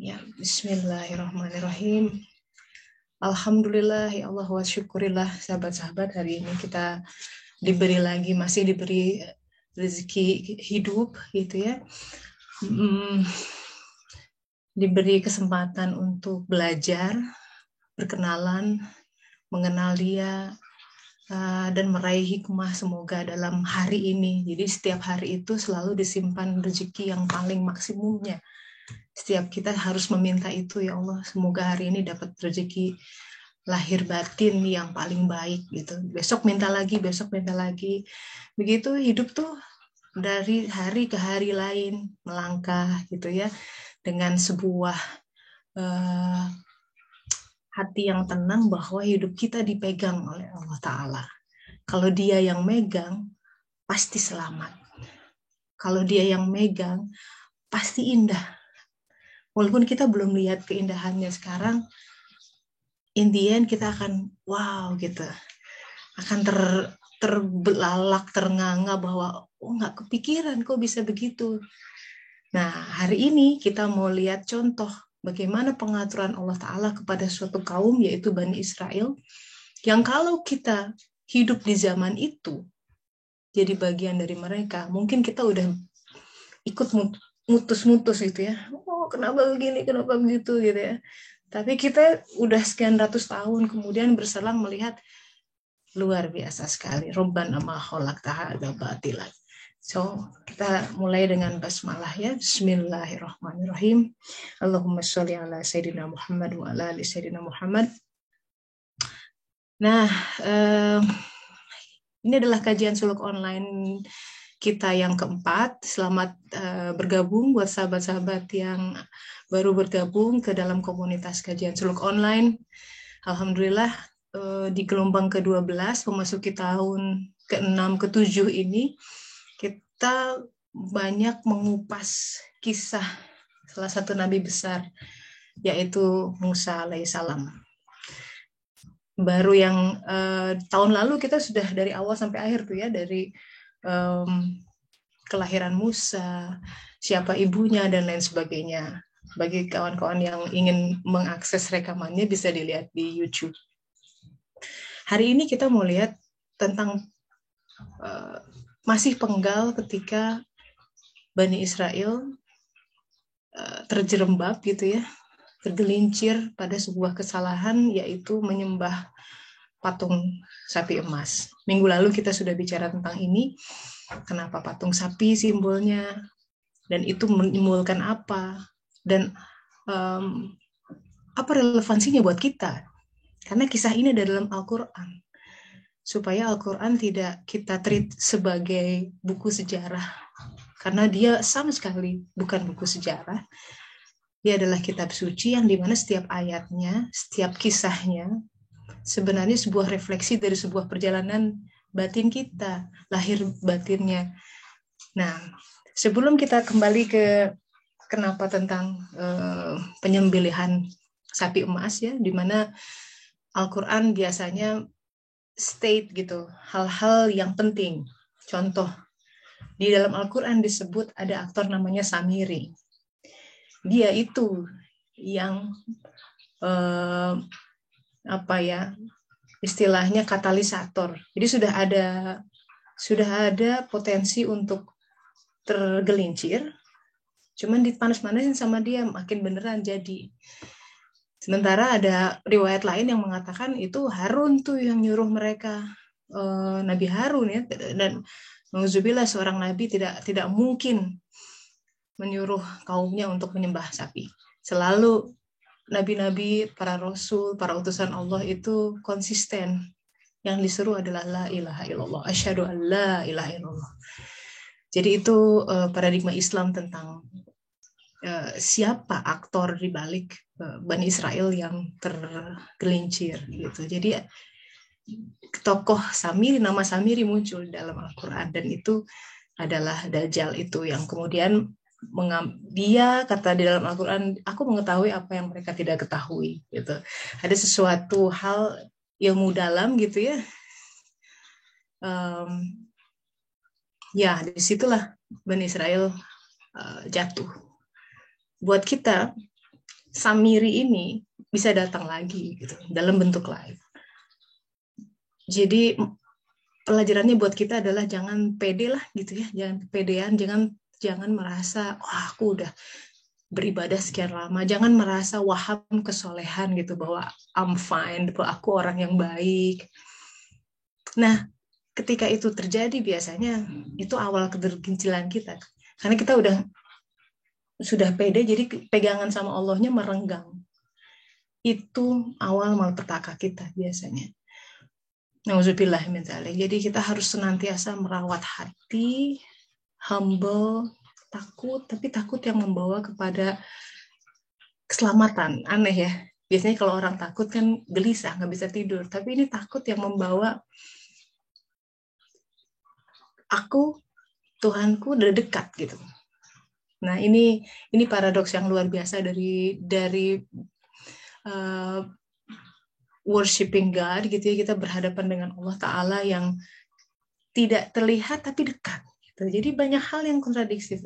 Ya, bismillahirrahmanirrahim. Alhamdulillah, ya Allah wa syukurillah, sahabat-sahabat, hari ini kita masih diberi rezeki hidup gitu ya. Diberi kesempatan untuk belajar, berkenalan, mengenal dia, dan meraih hikmah semoga dalam hari ini. Jadi setiap hari itu selalu disimpan rezeki yang paling maksimumnya. Setiap kita harus meminta itu, ya Allah, semoga hari ini dapat rezeki lahir batin yang paling baik gitu. Besok minta lagi, besok minta lagi. Begitu hidup tuh dari hari ke hari lain melangkah gitu ya, dengan sebuah hati yang tenang bahwa hidup kita dipegang oleh Allah Ta'ala. Kalau dia yang megang, pasti selamat. Kalau dia yang megang, pasti indah. Walaupun kita belum lihat keindahannya sekarang, in the end kita akan wow gitu, akan terbelalak, ternganga bahwa oh nggak kepikiran kok bisa begitu. Nah, hari ini kita mau lihat contoh bagaimana pengaturan Allah Ta'ala kepada suatu kaum, yaitu Bani Israel, yang kalau kita hidup di zaman itu, jadi bagian dari mereka, mungkin kita udah ikut mutus-mutus gitu ya. Oh, kenapa begini, kenapa begitu gitu ya. Tapi kita udah sekian ratus tahun kemudian berselang melihat luar biasa sekali. Rabbana ma khalaqta hadza batilan. So, kita mulai dengan basmalah ya. Bismillahirrahmanirrahim. Allahumma sholli ala sayyidina Muhammad wa ala ali sayyidina Muhammad. Nah, ini adalah kajian suluk online kita yang keempat. Selamat bergabung buat sahabat-sahabat yang baru bergabung ke dalam komunitas kajian suluk online. Alhamdulillah di gelombang ke-12 memasuki tahun ke-6, ke-7 ini kita banyak mengupas kisah salah satu nabi besar, yaitu Musa alaihissalam. Baru yang tahun lalu kita sudah dari awal sampai akhir tuh ya, dari kelahiran Musa, siapa ibunya, dan lain sebagainya. Bagi kawan-kawan yang ingin mengakses rekamannya bisa dilihat di YouTube. Hari ini kita mau lihat tentang masih penggal ketika Bani Israel terjerembab gitu ya, tergelincir pada sebuah kesalahan, yaitu menyembah patung sapi emas. Minggu lalu kita sudah bicara tentang ini, kenapa patung sapi simbolnya, dan itu menimbulkan apa, dan apa relevansinya buat kita. Karena kisah ini ada dalam Al-Quran. Supaya Al-Quran tidak kita treat sebagai buku sejarah. Karena dia sama sekali bukan buku sejarah. Dia adalah kitab suci yang dimana setiap ayatnya, setiap kisahnya, sebenarnya sebuah refleksi dari sebuah perjalanan batin kita, lahir batinnya. Nah, sebelum kita kembali ke kenapa tentang penyembelihan sapi emas ya, di mana Al-Quran biasanya state gitu, hal-hal yang penting. Contoh, di dalam Al-Quran disebut ada aktor namanya Samiri. Dia itu yang istilahnya katalisator. Jadi sudah ada potensi untuk tergelincir, cuman dipanas-panasin sama dia, makin beneran jadi. Sementara ada riwayat lain yang mengatakan itu Harun tuh yang nyuruh mereka, Nabi Harun ya, dan nauzubillah, seorang nabi tidak mungkin menyuruh kaumnya untuk menyembah sapi. Selalu nabi-nabi, para rasul, para utusan Allah itu konsisten. Yang disuruh adalah la ilaha illallah, asyhadu an la ilaha illallah. Jadi itu paradigma Islam tentang siapa aktor di balik Bani Israel yang tergelincir gitu. Jadi tokoh Samiri, nama Samiri muncul dalam Al-Quran, dan itu adalah Dajjal itu yang kemudian dia kata di dalam Al-Quran, aku mengetahui apa yang mereka tidak ketahui gitu. Ada sesuatu hal ilmu dalam gitu ya. Ya disitulah Bani Israel jatuh. Buat kita Samiri ini bisa datang lagi gitu dalam bentuk lain. Jadi pelajarannya buat kita adalah jangan pede lah gitu ya, jangan kepedean, jangan merasa wah aku udah beribadah sekian lama, jangan merasa waham kesolehan gitu bahwa I'm fine, bahwa aku orang yang baik. Nah, ketika itu terjadi biasanya itu awal ketergincilan kita, karena kita sudah pede, jadi pegangan sama Allahnya merenggang. Itu awal malapetaka kita biasanya. Nauzubillah min dzalik. Jadi kita harus senantiasa merawat hati, humble, takut, tapi takut yang membawa kepada keselamatan. Aneh ya. Biasanya kalau orang takut kan gelisah, nggak bisa tidur. Tapi ini takut yang membawa aku, Tuhanku udah dekat gitu. Nah ini paradoks yang luar biasa dari worshiping God gitu ya, kita berhadapan dengan Allah Ta'ala yang tidak terlihat tapi dekat gitu. Jadi banyak hal yang kontradiksi.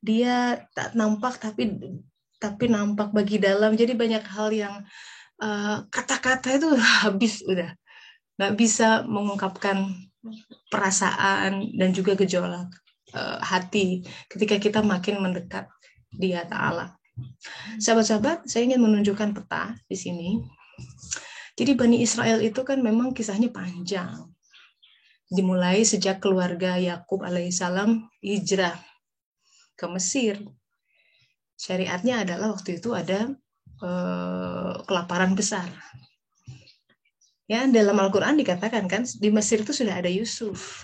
Dia tak nampak tapi nampak bagi dalam. Jadi banyak hal yang kata-kata itu habis udah nggak bisa mengungkapkan perasaan dan juga gejolak hati ketika kita makin mendekat Dia Ta'ala. Sahabat-sahabat, saya ingin menunjukkan peta di sini. Jadi Bani Israel itu kan memang kisahnya panjang. Dimulai sejak keluarga Yakub alaihissalam hijrah ke Mesir. Syariatnya adalah waktu itu ada kelaparan besar. Ya, dalam Al-Quran dikatakan kan di Mesir itu sudah ada Yusuf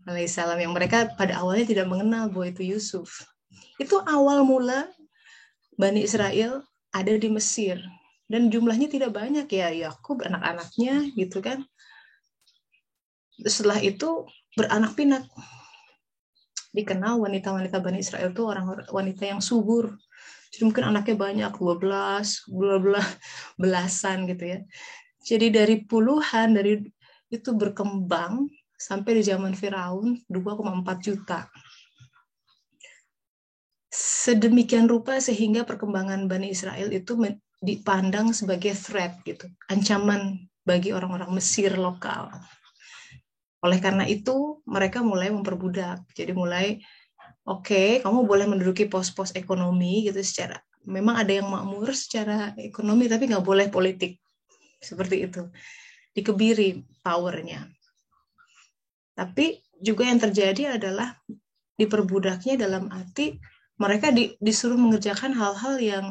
alaihissalam yang mereka pada awalnya tidak mengenal bahwa itu Yusuf. Itu awal mula Bani Israel ada di Mesir. Dan jumlahnya tidak banyak ya, Yakub anak-anaknya gitu kan. Setelah itu beranak pinak. Dikenal wanita-wanita Bani Israel itu orang wanita yang subur. Jadi mungkin anaknya banyak, 12 belasan gitu ya. Jadi dari puluhan dari itu berkembang sampai di zaman Firaun 2,4 juta. Sedemikian rupa sehingga perkembangan Bani Israel itu dipandang sebagai threat gitu, ancaman bagi orang-orang Mesir lokal. Oleh karena itu mereka mulai memperbudak. Jadi mulai oke, kamu boleh menduduki pos-pos ekonomi gitu secara memang ada yang makmur secara ekonomi tapi nggak boleh politik seperti itu. Dikebiri powernya. Tapi juga yang terjadi adalah diperbudaknya dalam arti mereka disuruh mengerjakan hal-hal yang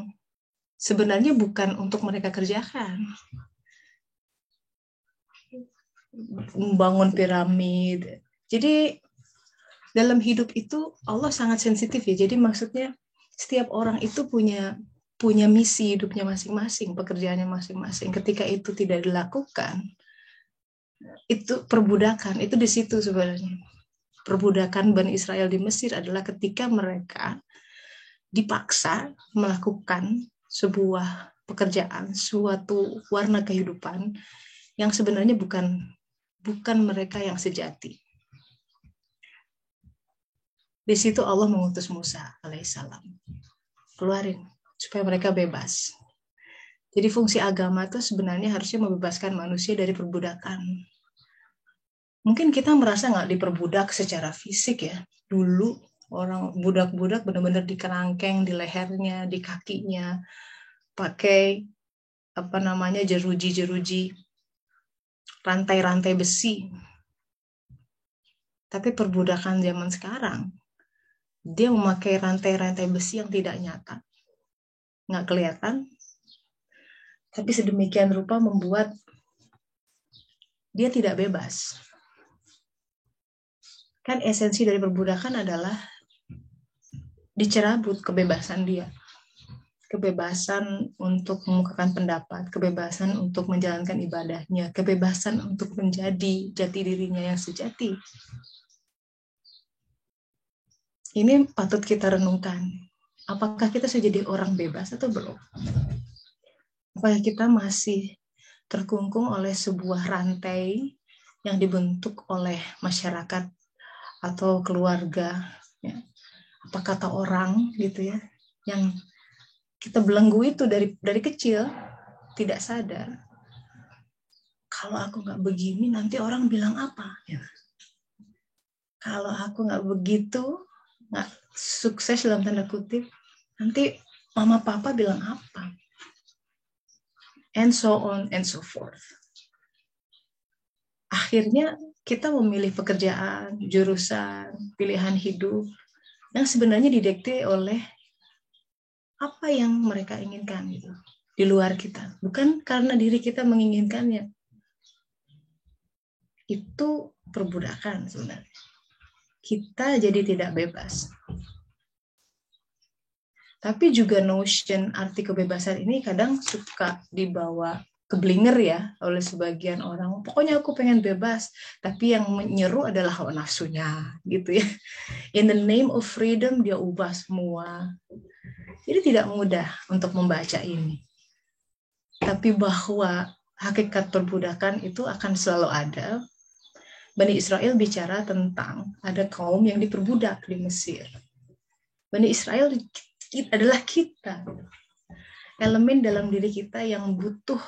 sebenarnya bukan untuk mereka kerjakan. Membangun piramid. Jadi dalam hidup itu Allah sangat sensitif ya. Jadi maksudnya setiap orang itu punya misi hidupnya masing-masing, pekerjaannya masing-masing. Ketika itu tidak dilakukan, itu perbudakan. Itu di situ sebenarnya. Perbudakan Bani Israel di Mesir adalah ketika mereka dipaksa melakukan sebuah pekerjaan, suatu warna kehidupan yang sebenarnya bukan mereka yang sejati. Di situ Allah mengutus Musa alaihissalam. Keluarin supaya mereka bebas. Jadi fungsi agama itu sebenarnya harusnya membebaskan manusia dari perbudakan. Mungkin kita merasa nggak diperbudak secara fisik ya. Dulu orang budak-budak benar-benar dikerangkeng di lehernya, di kakinya, pakai jeruji-jeruji, rantai-rantai besi. Tapi perbudakan zaman sekarang, dia memakai rantai-rantai besi yang tidak nyata, nggak kelihatan, tapi sedemikian rupa membuat dia tidak bebas. Kan esensi dari perbudakan adalah dicerabut kebebasan dia. Kebebasan untuk mengemukakan pendapat, kebebasan untuk menjalankan ibadahnya, kebebasan untuk menjadi jati dirinya yang sejati. Ini patut kita renungkan. Apakah kita sudah jadi orang bebas atau belum? Apakah kita masih terkungkung oleh sebuah rantai yang dibentuk oleh masyarakat atau keluarga, ya? Apa kata orang gitu ya, yang kita belenggu itu dari kecil, tidak sadar. Kalau aku nggak begini, nanti orang bilang apa? Ya. Kalau aku nggak begitu, nggak sukses dalam tanda kutip, nanti mama papa bilang apa? And so on and so forth. Akhirnya kita memilih pekerjaan, jurusan, pilihan hidup yang sebenarnya didikte oleh apa yang mereka inginkan gitu, di luar kita, bukan karena diri kita menginginkannya. Itu perbudakan sebenarnya. Kita jadi tidak bebas. Tapi juga notion arti kebebasan ini kadang suka dibawa keblinger ya oleh sebagian orang. Pokoknya aku pengen bebas, tapi yang menyeru adalah hawa nafsunya gitu ya. In the name of freedom dia ubah semua. Jadi tidak mudah untuk membaca ini. Tapi bahwa hakikat perbudakan itu akan selalu ada. Bani Israel bicara tentang ada kaum yang diperbudak di Mesir. Bani Israel adalah kita. Elemen dalam diri kita yang butuh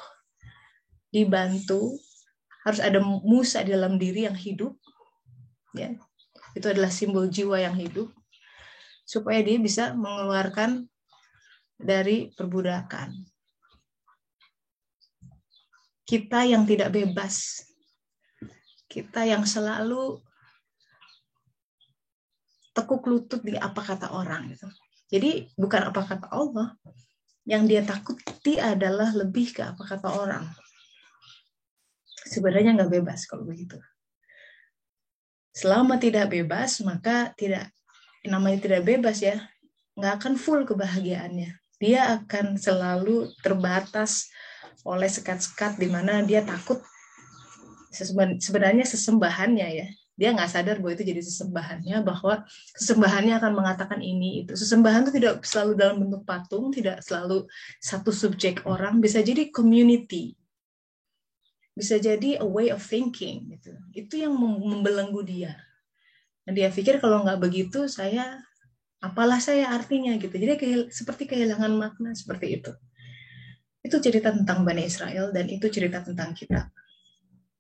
dibantu. Harus ada Musa di dalam diri yang hidup. Ya. Itu adalah simbol jiwa yang hidup. Supaya dia bisa mengeluarkan dari perbudakan. Kita yang tidak bebas. Kita yang selalu tekuk lutut di apa kata orang. Gitu. Jadi bukan apa kata Allah. Yang dia takuti adalah lebih ke apa kata orang. Sebenarnya nggak bebas kalau begitu. Selama tidak bebas, maka namanya tidak bebas ya, nggak akan full kebahagiaannya. Dia akan selalu terbatas oleh sekat-sekat di mana dia takut sebenarnya sesembahannya ya. Dia nggak sadar bahwa itu jadi sesembahannya, bahwa sesembahannya akan mengatakan ini itu. Sesembahan itu tidak selalu dalam bentuk patung, tidak selalu satu subjek orang, bisa jadi community, bisa jadi a way of thinking gitu. Itu yang membelenggu dia. Dan dia pikir kalau nggak begitu apalah saya artinya gitu. Jadi seperti kehilangan makna seperti itu. Itu cerita tentang Bani Israel dan itu cerita tentang kita.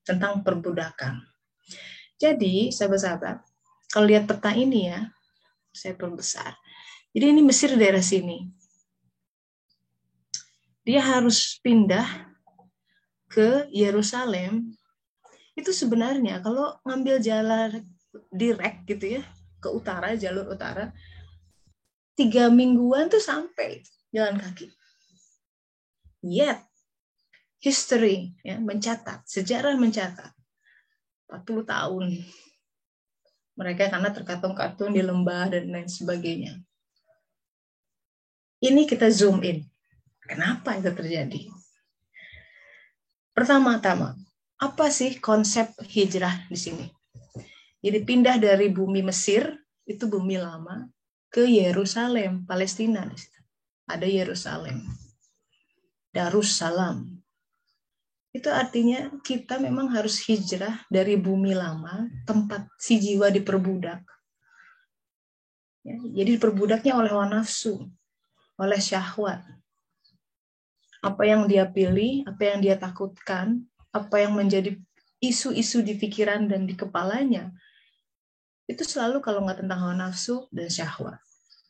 Tentang perbudakan. Jadi sahabat-sahabat, kalau lihat peta ini ya, saya perbesar. Jadi ini Mesir daerah sini. Dia harus pindah ke Yerusalem. Itu sebenarnya kalau ngambil jalan direct gitu ya, ke utara, jalur utara, 3 mingguan tuh sampai jalan kaki. Yet, history ya, mencatat, sejarah mencatat 40 tahun. Mereka karena terkatung-katung di lembah dan lain sebagainya. Ini kita zoom in. Kenapa itu terjadi? Pertama-tama, apa sih konsep hijrah di sini? Jadi pindah dari bumi Mesir, itu bumi lama, ke Yerusalem, Palestina. Ada Yerusalem. Darussalam. Itu artinya kita memang harus hijrah dari bumi lama, tempat si jiwa diperbudak. Ya, jadi diperbudaknya oleh hawa nafsu, oleh syahwat. Apa yang dia pilih, apa yang dia takutkan, apa yang menjadi isu-isu di pikiran dan di kepalanya, itu selalu kalau nggak tentang hawa nafsu dan syahwat.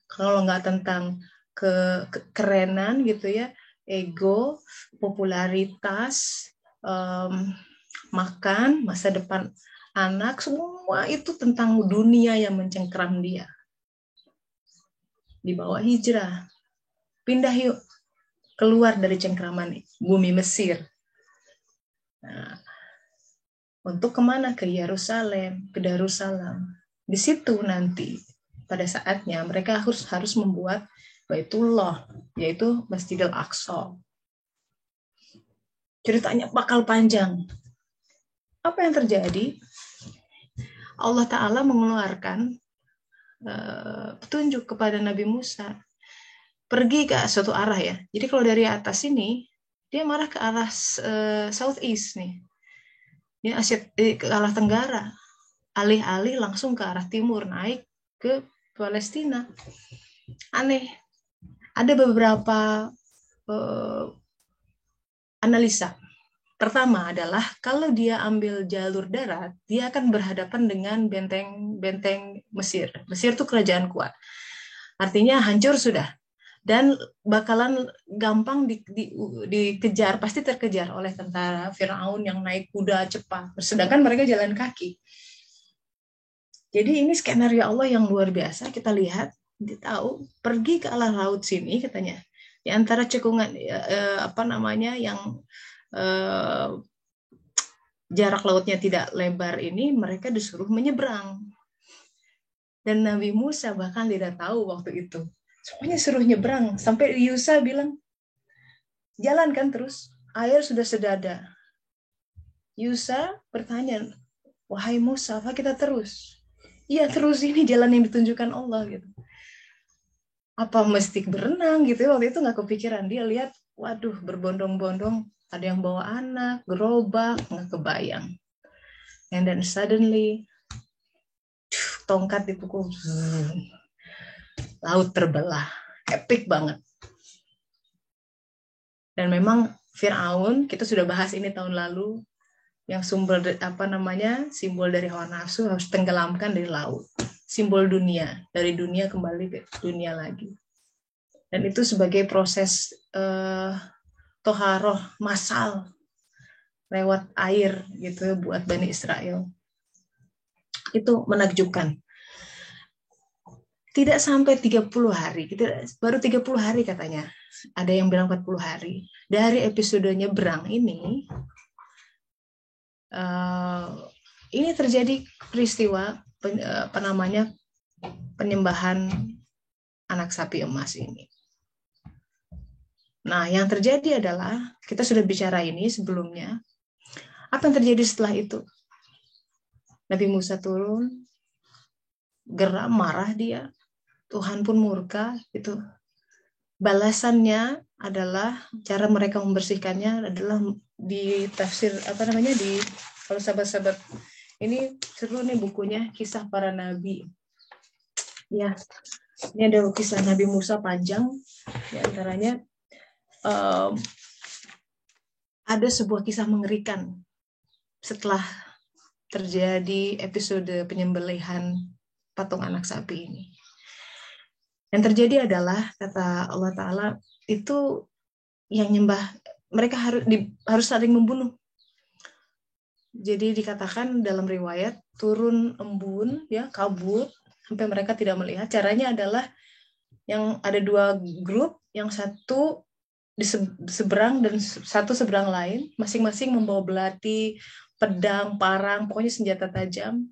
Kalau nggak tentang kekerenan gitu ya, ego, popularitas, makan, masa depan anak, semua itu tentang dunia yang mencengkeram dia. Dibawa hijrah. Pindah yuk. Keluar dari cengkraman bumi Mesir. Nah, untuk kemana? Ke Yerusalem, ke Darussalam. Di situ nanti, pada saatnya mereka harus membuat Baitullah, yaitu Masjidil Aqsa. Ceritanya bakal panjang. Apa yang terjadi? Allah Ta'ala mengeluarkan petunjuk kepada Nabi Musa. Pergi ke suatu arah ya. Jadi kalau dari atas ini, dia marah ke arah southeast nih. Dia ke arah Tenggara. Alih-alih langsung ke arah timur, naik ke Palestina. Aneh. Ada beberapa uh, analisa. Pertama adalah kalau dia ambil jalur darat, dia akan berhadapan dengan benteng Mesir. Mesir itu kerajaan kuat. Artinya hancur sudah. Dan bakalan gampang dikejar, pasti terkejar oleh tentara Firaun yang naik kuda cepat. Sedangkan mereka jalan kaki. Jadi ini skenario Allah yang luar biasa. Kita lihat, dia tahu pergi ke arah laut sini katanya. Di antara cekungan yang jarak lautnya tidak lebar ini, mereka disuruh menyeberang. Dan Nabi Musa bahkan tidak tahu waktu itu. Semuanya suruh nyebrang. Sampai Yusa bilang, jalan kan terus. Air sudah sedada. Yusa bertanya, wahai Musa, apa kita terus? Iya terus, ini jalan yang ditunjukkan Allah gitu. Apa mesti berenang gitu? Waktu itu nggak kepikiran. Dia lihat, waduh berbondong-bondong. Ada yang bawa anak, gerobak, nggak kebayang. And then suddenly, tongkat dipukul. Laut terbelah. Epic banget. Dan memang Fir'aun, kita sudah bahas ini tahun lalu, yang simbol dari hawa nafsu harus tenggelamkan dari laut. Simbol dunia, dari dunia kembali ke dunia lagi. Dan itu sebagai proses toharoh massal lewat air gitu buat Bani Israel. Itu menakjubkan. Tidak sampai 30 hari, baru 30 hari katanya. Ada yang bilang 40 hari. Dari episode nyebrang ini terjadi peristiwa penyembahan anak sapi emas ini. Nah, yang terjadi adalah, kita sudah bicara ini sebelumnya, apa yang terjadi setelah itu? Nabi Musa turun, geram, marah dia, Tuhan pun murka, itu. Balasannya adalah, cara mereka membersihkannya adalah di tafsir, kalau sahabat-sahabat, ini seru nih bukunya, Kisah Para Nabi. Ya, ini ada kisah Nabi Musa panjang, di antaranya ada sebuah kisah mengerikan setelah terjadi episode penyembelihan patung anak sapi ini. Yang terjadi adalah, kata Allah Ta'ala, itu yang nyembah, mereka harus saling membunuh. Jadi dikatakan dalam riwayat, turun embun, ya kabut, sampai mereka tidak melihat. Caranya adalah, yang ada dua grup, yang satu di seberang dan satu seberang lain, masing-masing membawa belati, pedang, parang, pokoknya senjata tajam,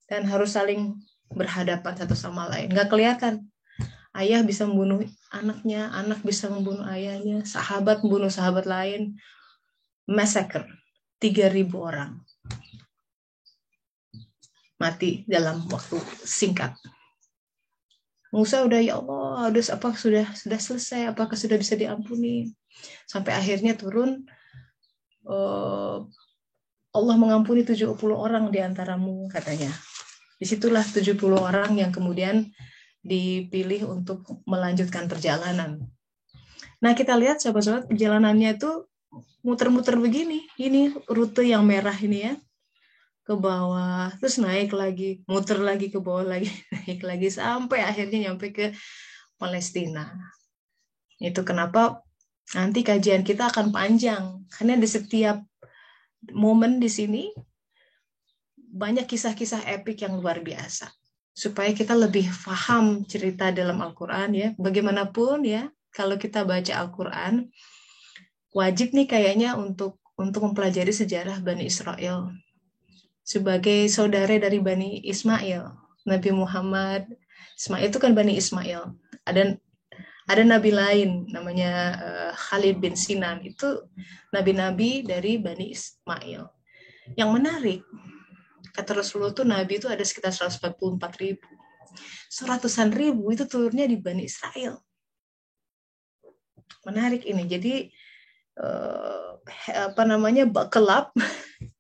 dan harus saling berhadapan satu sama lain. Nggak kelihatan. Ayah bisa membunuh anaknya, anak bisa membunuh ayahnya, sahabat membunuh sahabat lain. Massacre. 3.000 orang mati dalam waktu singkat. Musa udah, ya Allah, sudah selesai, apakah sudah bisa diampuni? Sampai akhirnya turun, Allah mengampuni 70 orang di antaramu, katanya. Disitulah 70 orang yang kemudian dipilih untuk melanjutkan perjalanan. Nah, kita lihat sahabat-sahabat, perjalanannya itu muter-muter begini. Ini rute yang merah ini ya, ke bawah, terus naik lagi, muter lagi ke bawah lagi, naik lagi, sampai akhirnya nyampe ke Palestina. Itu kenapa nanti kajian kita akan panjang, karena di setiap momen di sini banyak kisah-kisah epik yang luar biasa, supaya kita lebih paham cerita dalam Al-Quran ya. Bagaimanapun ya, kalau kita baca Al-Quran, wajib nih kayaknya untuk mempelajari sejarah Bani Israel sebagai saudara dari Bani Ismail. Nabi Muhammad, Ismail itu kan Bani Ismail. Ada nabi lain namanya Khalid bin Sinan, itu nabi-nabi dari Bani Ismail. Yang menarik, kata Rasulullah tuh nabi itu ada sekitar 144.000. 100.000 itu turunnya di Bani Israel. Menarik ini. Jadi kelab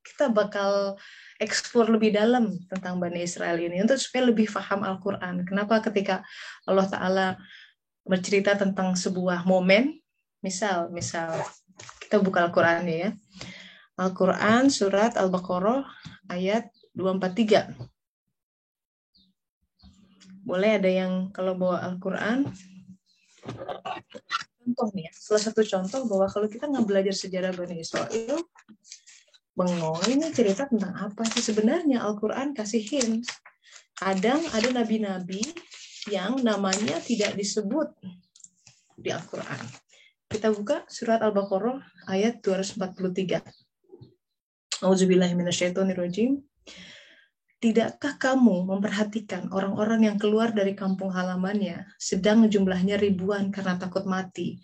kita bakal eksplor lebih dalam tentang Bani Israel ini untuk supaya lebih paham Al-Quran. Kenapa ketika Allah Ta'ala bercerita tentang sebuah momen. Misal kita buka Al-Quran ya. Al-Quran surat Al-Baqarah ayat 243. Boleh ada yang kalau bawa Al-Quran, contoh nih ya, salah satu contoh bahwa kalau kita nggak belajar sejarah Bani Israel, bengong ini cerita tentang apa sih sebenarnya. Al-Quran kasih hint. Kadang ada nabi-nabi yang namanya tidak disebut di Al-Quran. Kita buka surat Al-Baqarah ayat 243. Auzubillahiminasyaitonirrajim. Tidakkah kamu memperhatikan orang-orang yang keluar dari kampung halamannya, sedang jumlahnya ribuan karena takut mati.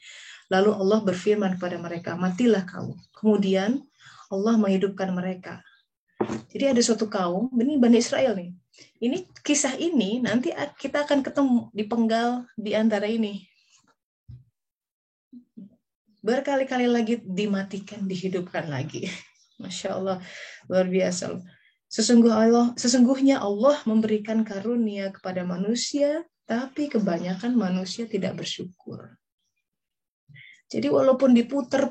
Lalu Allah berfirman kepada mereka, matilah kamu. Kemudian Allah menghidupkan mereka. Jadi ada suatu kaum, ini Bani Israel nih. Ini kisah ini nanti kita akan ketemu di penggal di antara ini. Berkali-kali lagi dimatikan, dihidupkan lagi. Masya Allah, luar biasa. Sesungguhnya Allah memberikan karunia kepada manusia, tapi kebanyakan manusia tidak bersyukur. Jadi walaupun diputer,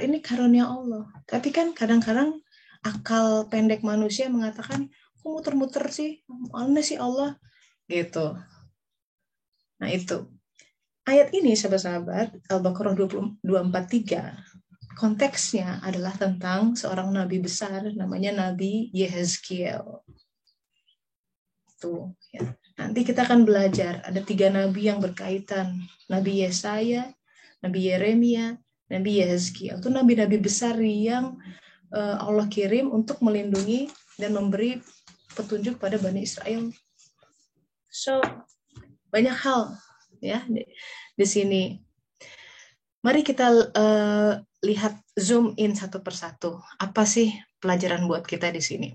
ini karunia Allah. Tapi kan kadang-kadang akal pendek manusia mengatakan, kok muter-muter sih? Mana sih Allah? Gitu. Nah itu. Ayat ini sahabat-sahabat, Al-Baqarah 243, konteksnya adalah tentang seorang nabi besar namanya Nabi Yehezkiel. Tuh, ya. Nanti kita akan belajar ada 3 nabi yang berkaitan. Nabi Yesaya, Nabi Yeremia, Nabi Yehezkiel. Itu nabi-nabi besar yang Allah kirim untuk melindungi dan memberi petunjuk pada Bani Israel. So, banyak hal ya di sini. Mari kita lihat zoom in satu persatu. Apa sih pelajaran buat kita di sini?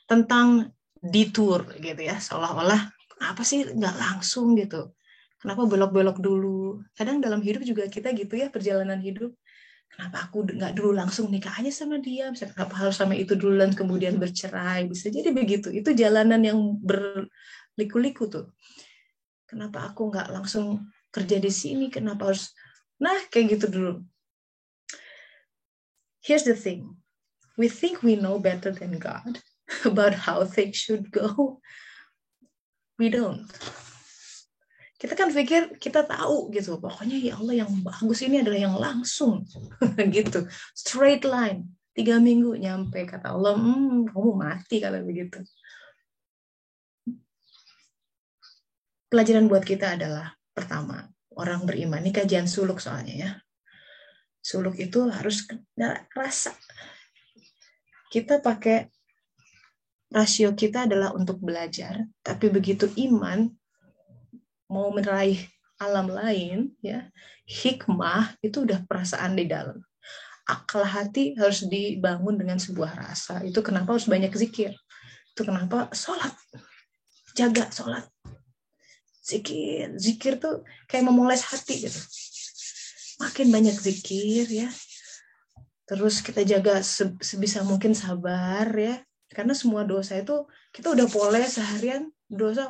Tentang detour gitu ya, seolah-olah apa sih nggak langsung gitu. Kenapa belok-belok dulu? Kadang dalam hidup juga kita gitu ya, perjalanan hidup. Kenapa aku nggak dulu langsung nikah aja sama dia? Misalnya, kenapa harus sama itu dulu dan kemudian bercerai? Bisa jadi begitu. Itu jalanan yang berliku-liku tuh. Kenapa aku nggak langsung kerja di sini? Kenapa harus... Nah, kayak gitu dulu. Here's the thing. We think we know better than God about how things should go. We don't. Kita kan pikir kita tahu gitu. Pokoknya ya Allah yang bagus ini adalah yang langsung. Gitu. Straight line. 3 minggu nyampe. Kata Allah, kamu mati kalau begitu. Pelajaran buat kita adalah, pertama, orang beriman. Ini kajian suluk soalnya ya. Suluk itu harus rasa. Kita pakai rasio kita adalah untuk belajar, tapi begitu iman mau meraih alam lain, ya hikmah itu udah perasaan di dalam. Akal hati harus dibangun dengan sebuah rasa. Itu kenapa harus banyak zikir. Itu kenapa sholat. Jaga sholat. Zikir tuh kayak memoles hati gitu. Makin banyak zikir ya. Terus kita jaga sebisa mungkin sabar ya. Karena semua dosa itu kita udah poles seharian, dosa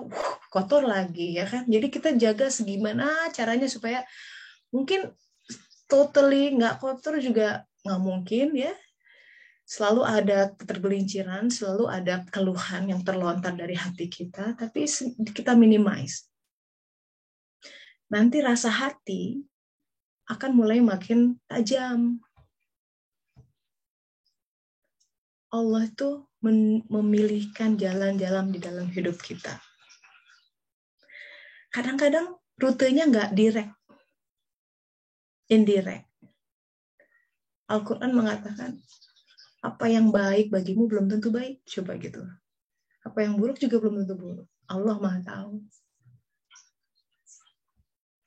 kotor lagi ya kan. Jadi kita jaga segimana caranya supaya mungkin totally nggak kotor juga nggak mungkin ya. Selalu ada ketergelinciran, selalu ada keluhan yang terlontar dari hati kita, tapi kita minimize. Nanti rasa hati akan mulai makin tajam. Allah itu memilihkan jalan-jalan di dalam hidup kita. Kadang-kadang rutenya nggak direct, indirect. Al-Quran mengatakan, apa yang baik bagimu belum tentu baik. Coba gitu. Apa yang buruk juga belum tentu buruk. Allah Maha tahu.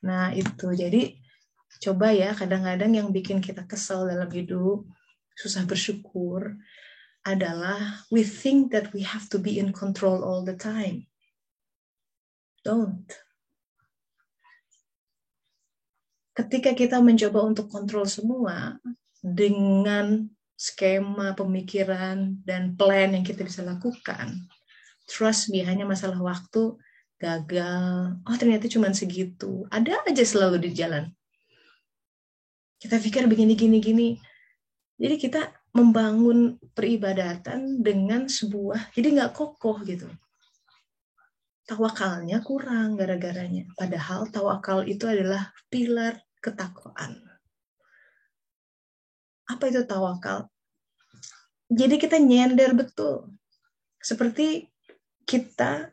Nah itu, jadi coba ya, kadang-kadang yang bikin kita kesel dalam hidup, susah bersyukur, adalah we think that we have to be in control all the time. Don't. Ketika kita mencoba untuk kontrol semua dengan skema pemikiran dan plan yang kita bisa lakukan, trust me, hanya masalah waktu gagal. Oh, ternyata cuma segitu. Ada aja selalu di jalan. Kita pikir begini, gini, gini. Jadi kita membangun peribadatan dengan sebuah, jadi nggak kokoh gitu. Tawakalnya kurang gara-garanya. Padahal tawakal itu adalah pilar ketakwaan. Apa itu tawakal? Jadi kita nyender betul. Seperti kita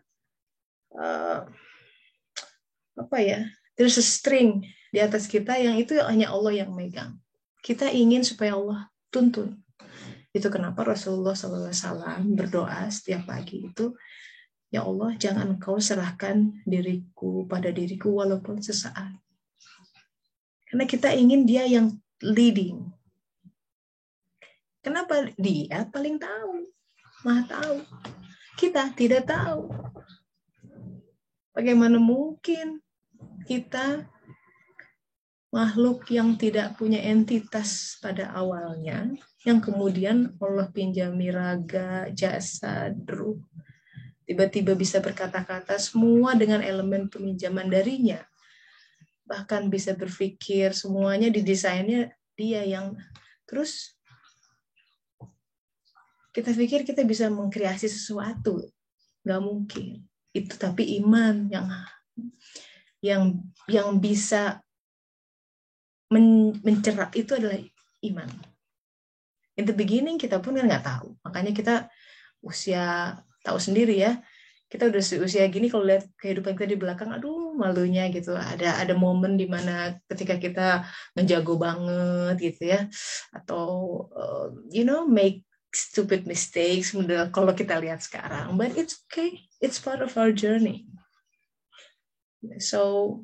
there's a string di atas kita yang itu hanya Allah yang megang. Kita ingin supaya Allah tuntun. Itu kenapa Rasulullah SAW berdoa setiap pagi itu, ya Allah, jangan Engkau serahkan diriku pada diriku walaupun sesaat. Karena kita ingin dia yang leading. Kenapa? Dia paling tahu, maha tahu. Kita tidak tahu. Bagaimana mungkin kita makhluk yang tidak punya entitas pada awalnya, yang kemudian Allah pinjami raga, jasad, ruh, tiba-tiba bisa berkata-kata semua dengan elemen peminjaman darinya. Bahkan bisa berpikir, semuanya didesainnya dia yang terus kita pikir kita bisa mengkreasi sesuatu. Nggak mungkin. Itu tapi iman yang bisa mencerap itu adalah iman. In the beginning kita pun kan nggak tahu. Makanya kita usia tahu sendiri ya. Kita udah usia gini kalau lihat kehidupan kita di belakang, aduh malunya gitu. Ada momen di mana ketika kita ngejago banget gitu ya, atau make stupid mistakes. Kalau kita lihat sekarang, but it's okay, it's part of our journey. So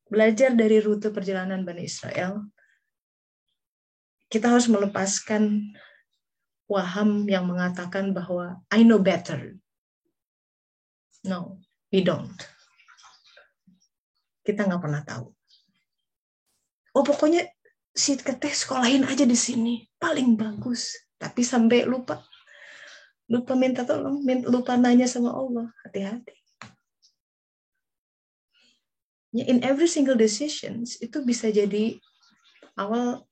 belajar dari rute perjalanan Bani Israel, kita harus melepaskan waham yang mengatakan bahwa I know better. No, we don't. Kita nggak pernah tahu. Oh, pokoknya si Teteh sekolahin aja di sini, paling bagus. Tapi sampai lupa minta tolong, lupa nanya sama Allah. Hati-hati. In every single decisions itu bisa jadi awal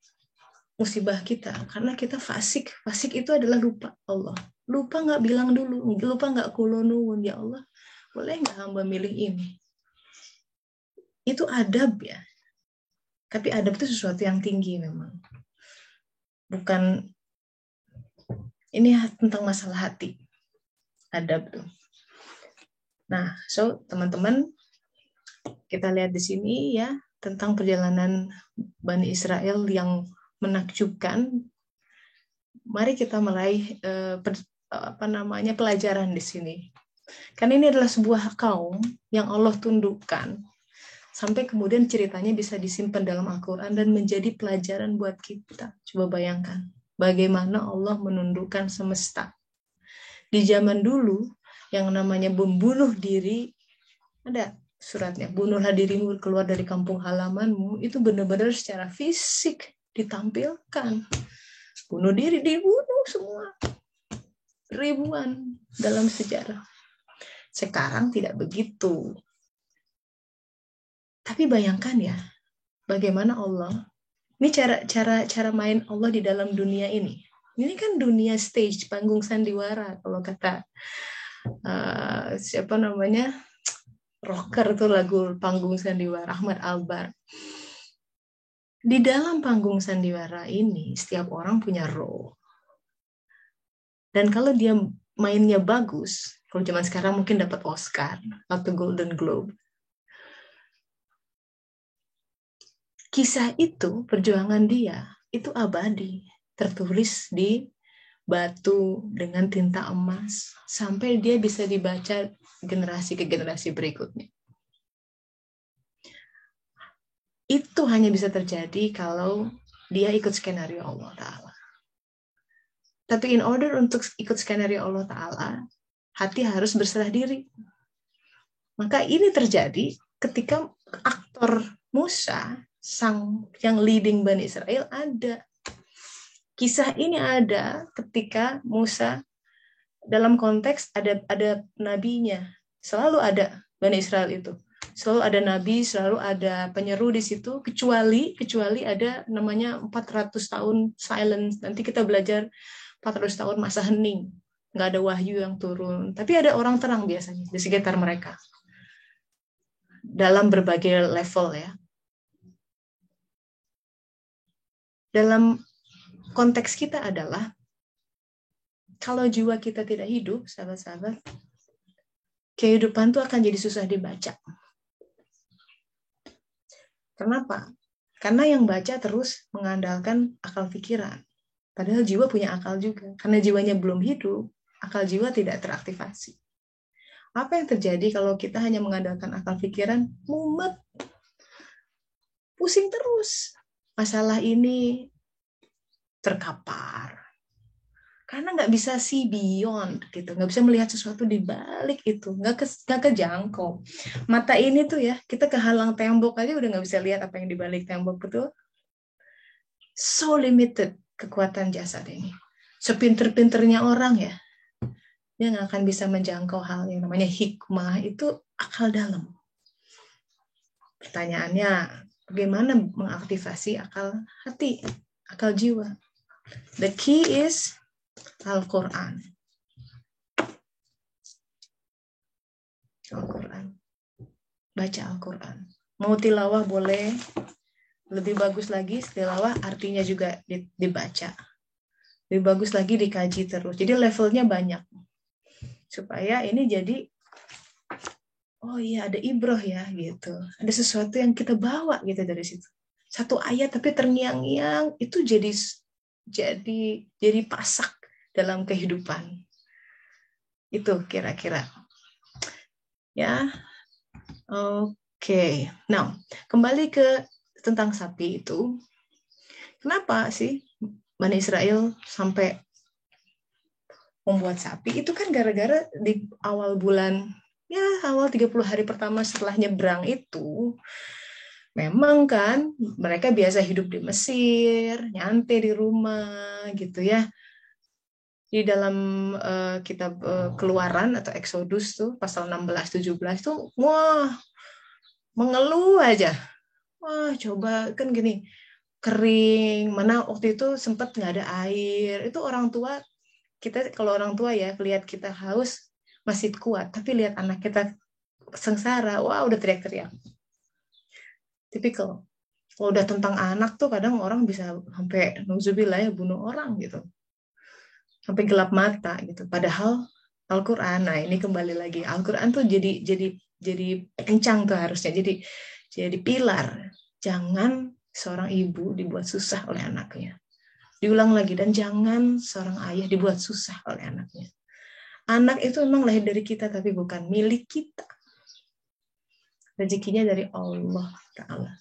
musibah kita, karena kita fasik. Fasik itu adalah lupa Allah. Lupa nggak bilang dulu, lupa nggak kulonuwun, ya Allah, boleh nggak hamba milih ini? Itu adab ya. Tapi adab itu sesuatu yang tinggi memang. Bukan, ini tentang masalah hati. Adab tuh. Nah, so teman-teman, kita lihat di sini ya, tentang perjalanan Bani Israel yang menakjubkan. Mari kita meraih pelajaran di sini. Karena ini adalah sebuah kaum yang Allah tundukkan, sampai kemudian ceritanya bisa disimpan dalam Al-Quran dan menjadi pelajaran buat kita. Coba bayangkan, bagaimana Allah menundukkan semesta. Di zaman dulu, yang namanya membunuh diri, ada suratnya, bunuhlah dirimu keluar dari kampung halamanmu, itu benar-benar secara fisik ditampilkan. Bunuh diri, dibunuh semua. Ribuan dalam sejarah. Sekarang tidak begitu. Tapi bayangkan ya, bagaimana Allah, ini cara main Allah di dalam dunia ini. Ini kan dunia stage, panggung sandiwara, kalau kata rocker tuh lagu panggung sandiwara, Ahmad Albar. Di dalam panggung sandiwara ini, setiap orang punya role. Dan kalau dia mainnya bagus, kalau zaman sekarang mungkin dapat Oscar atau Golden Globe. Kisah itu, perjuangan dia, itu abadi. Tertulis di batu dengan tinta emas. Sampai dia bisa dibaca generasi ke generasi berikutnya. Itu hanya bisa terjadi kalau dia ikut skenario Allah Ta'ala. Tapi in order untuk ikut skenario Allah Ta'ala, hati harus berserah diri. Maka ini terjadi ketika aktor Musa, sang yang leading Bani Israel, ada. Kisah ini ada ketika Musa, dalam konteks ada nabinya. Selalu ada Bani Israel itu. Selalu ada nabi, selalu ada penyeru di situ, kecuali ada namanya 400 tahun silence. Nanti kita belajar 400 tahun masa hening. Nggak ada wahyu yang turun. Tapi ada orang terang biasanya di sekitar mereka. Dalam berbagai level ya. Dalam konteks kita adalah, kalau jiwa kita tidak hidup, sahabat-sahabat, kehidupan itu akan jadi susah dibaca. Kenapa? Karena yang baca terus mengandalkan akal pikiran. Padahal jiwa punya akal juga. Karena jiwanya belum hidup, akal jiwa tidak teraktivasi. Apa yang terjadi kalau kita hanya mengandalkan akal pikiran? Mumet. Pusing terus. Masalah ini terkapar. Karena nggak bisa see beyond, gitu. Nggak bisa melihat sesuatu di balik itu. Nggak kejangkau. Mata ini tuh ya, kita kehalang tembok aja udah nggak bisa lihat apa yang di balik tembok, betul? So limited kekuatan jasad ini. Sepinter-pinternya orang ya, dia nggak akan bisa menjangkau hal yang namanya hikmah, itu akal dalam. Pertanyaannya, bagaimana mengaktifasi akal hati, akal jiwa? The key is Al-Quran. Al-Quran. Baca Al-Quran. Mau tilawah boleh, lebih bagus lagi tilawah artinya juga dibaca. Lebih bagus lagi dikaji terus. Jadi levelnya banyak. Supaya ini jadi, oh iya ada ibroh ya gitu. Ada sesuatu yang kita bawa gitu dari situ. Satu ayat tapi terngiang-ngiang itu jadi pasak dalam kehidupan. Itu kira-kira. Ya. Oke. Nah, kembali ke tentang sapi itu. Kenapa sih Bani Israel sampai membuat sapi? Itu kan gara-gara di awal bulan, ya awal 30 hari pertama setelah nyebrang itu, memang kan mereka biasa hidup di Mesir, nyantai di rumah gitu ya. Di dalam kitab Keluaran atau Exodus tuh pasal 16-17 tuh wah mengeluh aja. Wah coba kan gini, kering, mana waktu itu sempat nggak ada air. Itu orang tua, kita kalau orang tua ya lihat kita haus masih kuat, tapi lihat anak kita sengsara, wah udah teriak-teriak. Tipikal. Kalau udah tentang anak tuh kadang orang bisa sampai nauzubillah ya bunuh orang gitu. Sampai gelap mata gitu. Padahal Al-Qur'an, nah ini kembali lagi, Al-Qur'an tuh jadi kencang tuh harusnya. Jadi pilar. Jangan seorang ibu dibuat susah oleh anaknya. Diulang lagi, dan jangan seorang ayah dibuat susah oleh anaknya. Anak itu memang lahir dari kita tapi bukan milik kita. Rezekinya dari Allah Ta'ala.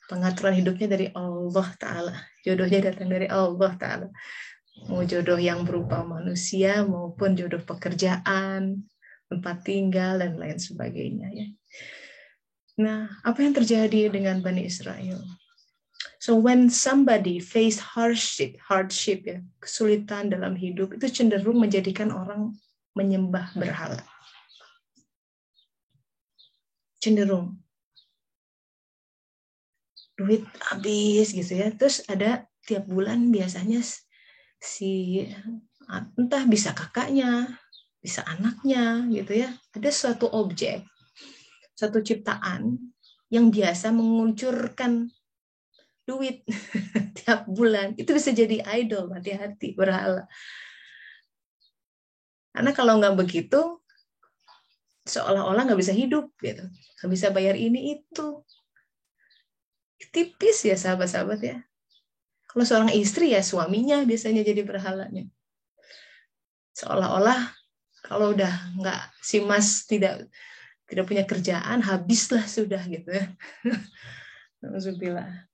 Pengaturan hidupnya dari Allah Ta'ala. Jodohnya datang dari Allah Ta'ala. Mau jodoh yang berupa manusia maupun jodoh pekerjaan, tempat tinggal, dan lain sebagainya. Ya. Nah, apa yang terjadi dengan Bani Israel? So when somebody face hardship ya, kesulitan dalam hidup, itu cenderung menjadikan orang menyembah berhala. Cenderung. Duit habis gitu ya. Terus ada tiap bulan biasanya si entah bisa kakaknya, bisa anaknya gitu ya. Ada suatu objek, satu ciptaan yang biasa menguncurkan duit tiap bulan. Itu bisa jadi idol, hati-hati, berhala. Karena kalau nggak begitu, seolah-olah nggak bisa hidup gitu, nggak bisa bayar ini itu. Tipis ya sahabat-sahabat ya. Kalau seorang istri ya suaminya biasanya jadi berhalanya. Seolah-olah kalau udah nggak, si mas tidak punya kerjaan, habislah sudah gitu ya. Alhamdulillah.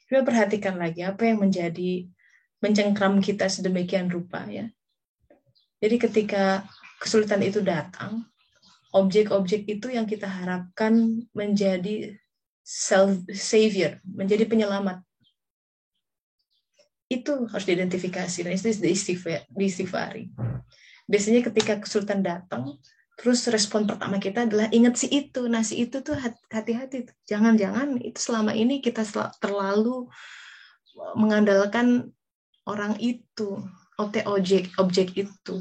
Coba perhatikan lagi apa yang menjadi mencengkram kita sedemikian rupa ya. Jadi ketika kesulitan itu datang, objek-objek itu yang kita harapkan menjadi self-savior, menjadi penyelamat. Itu harus diidentifikasi dan itu diistighfari. Biasanya ketika kesulitan datang, Terus respon pertama kita adalah ingat si itu. Nah, si itu tuh hati-hati. Jangan-jangan itu selama ini kita terlalu mengandalkan orang itu, objek itu.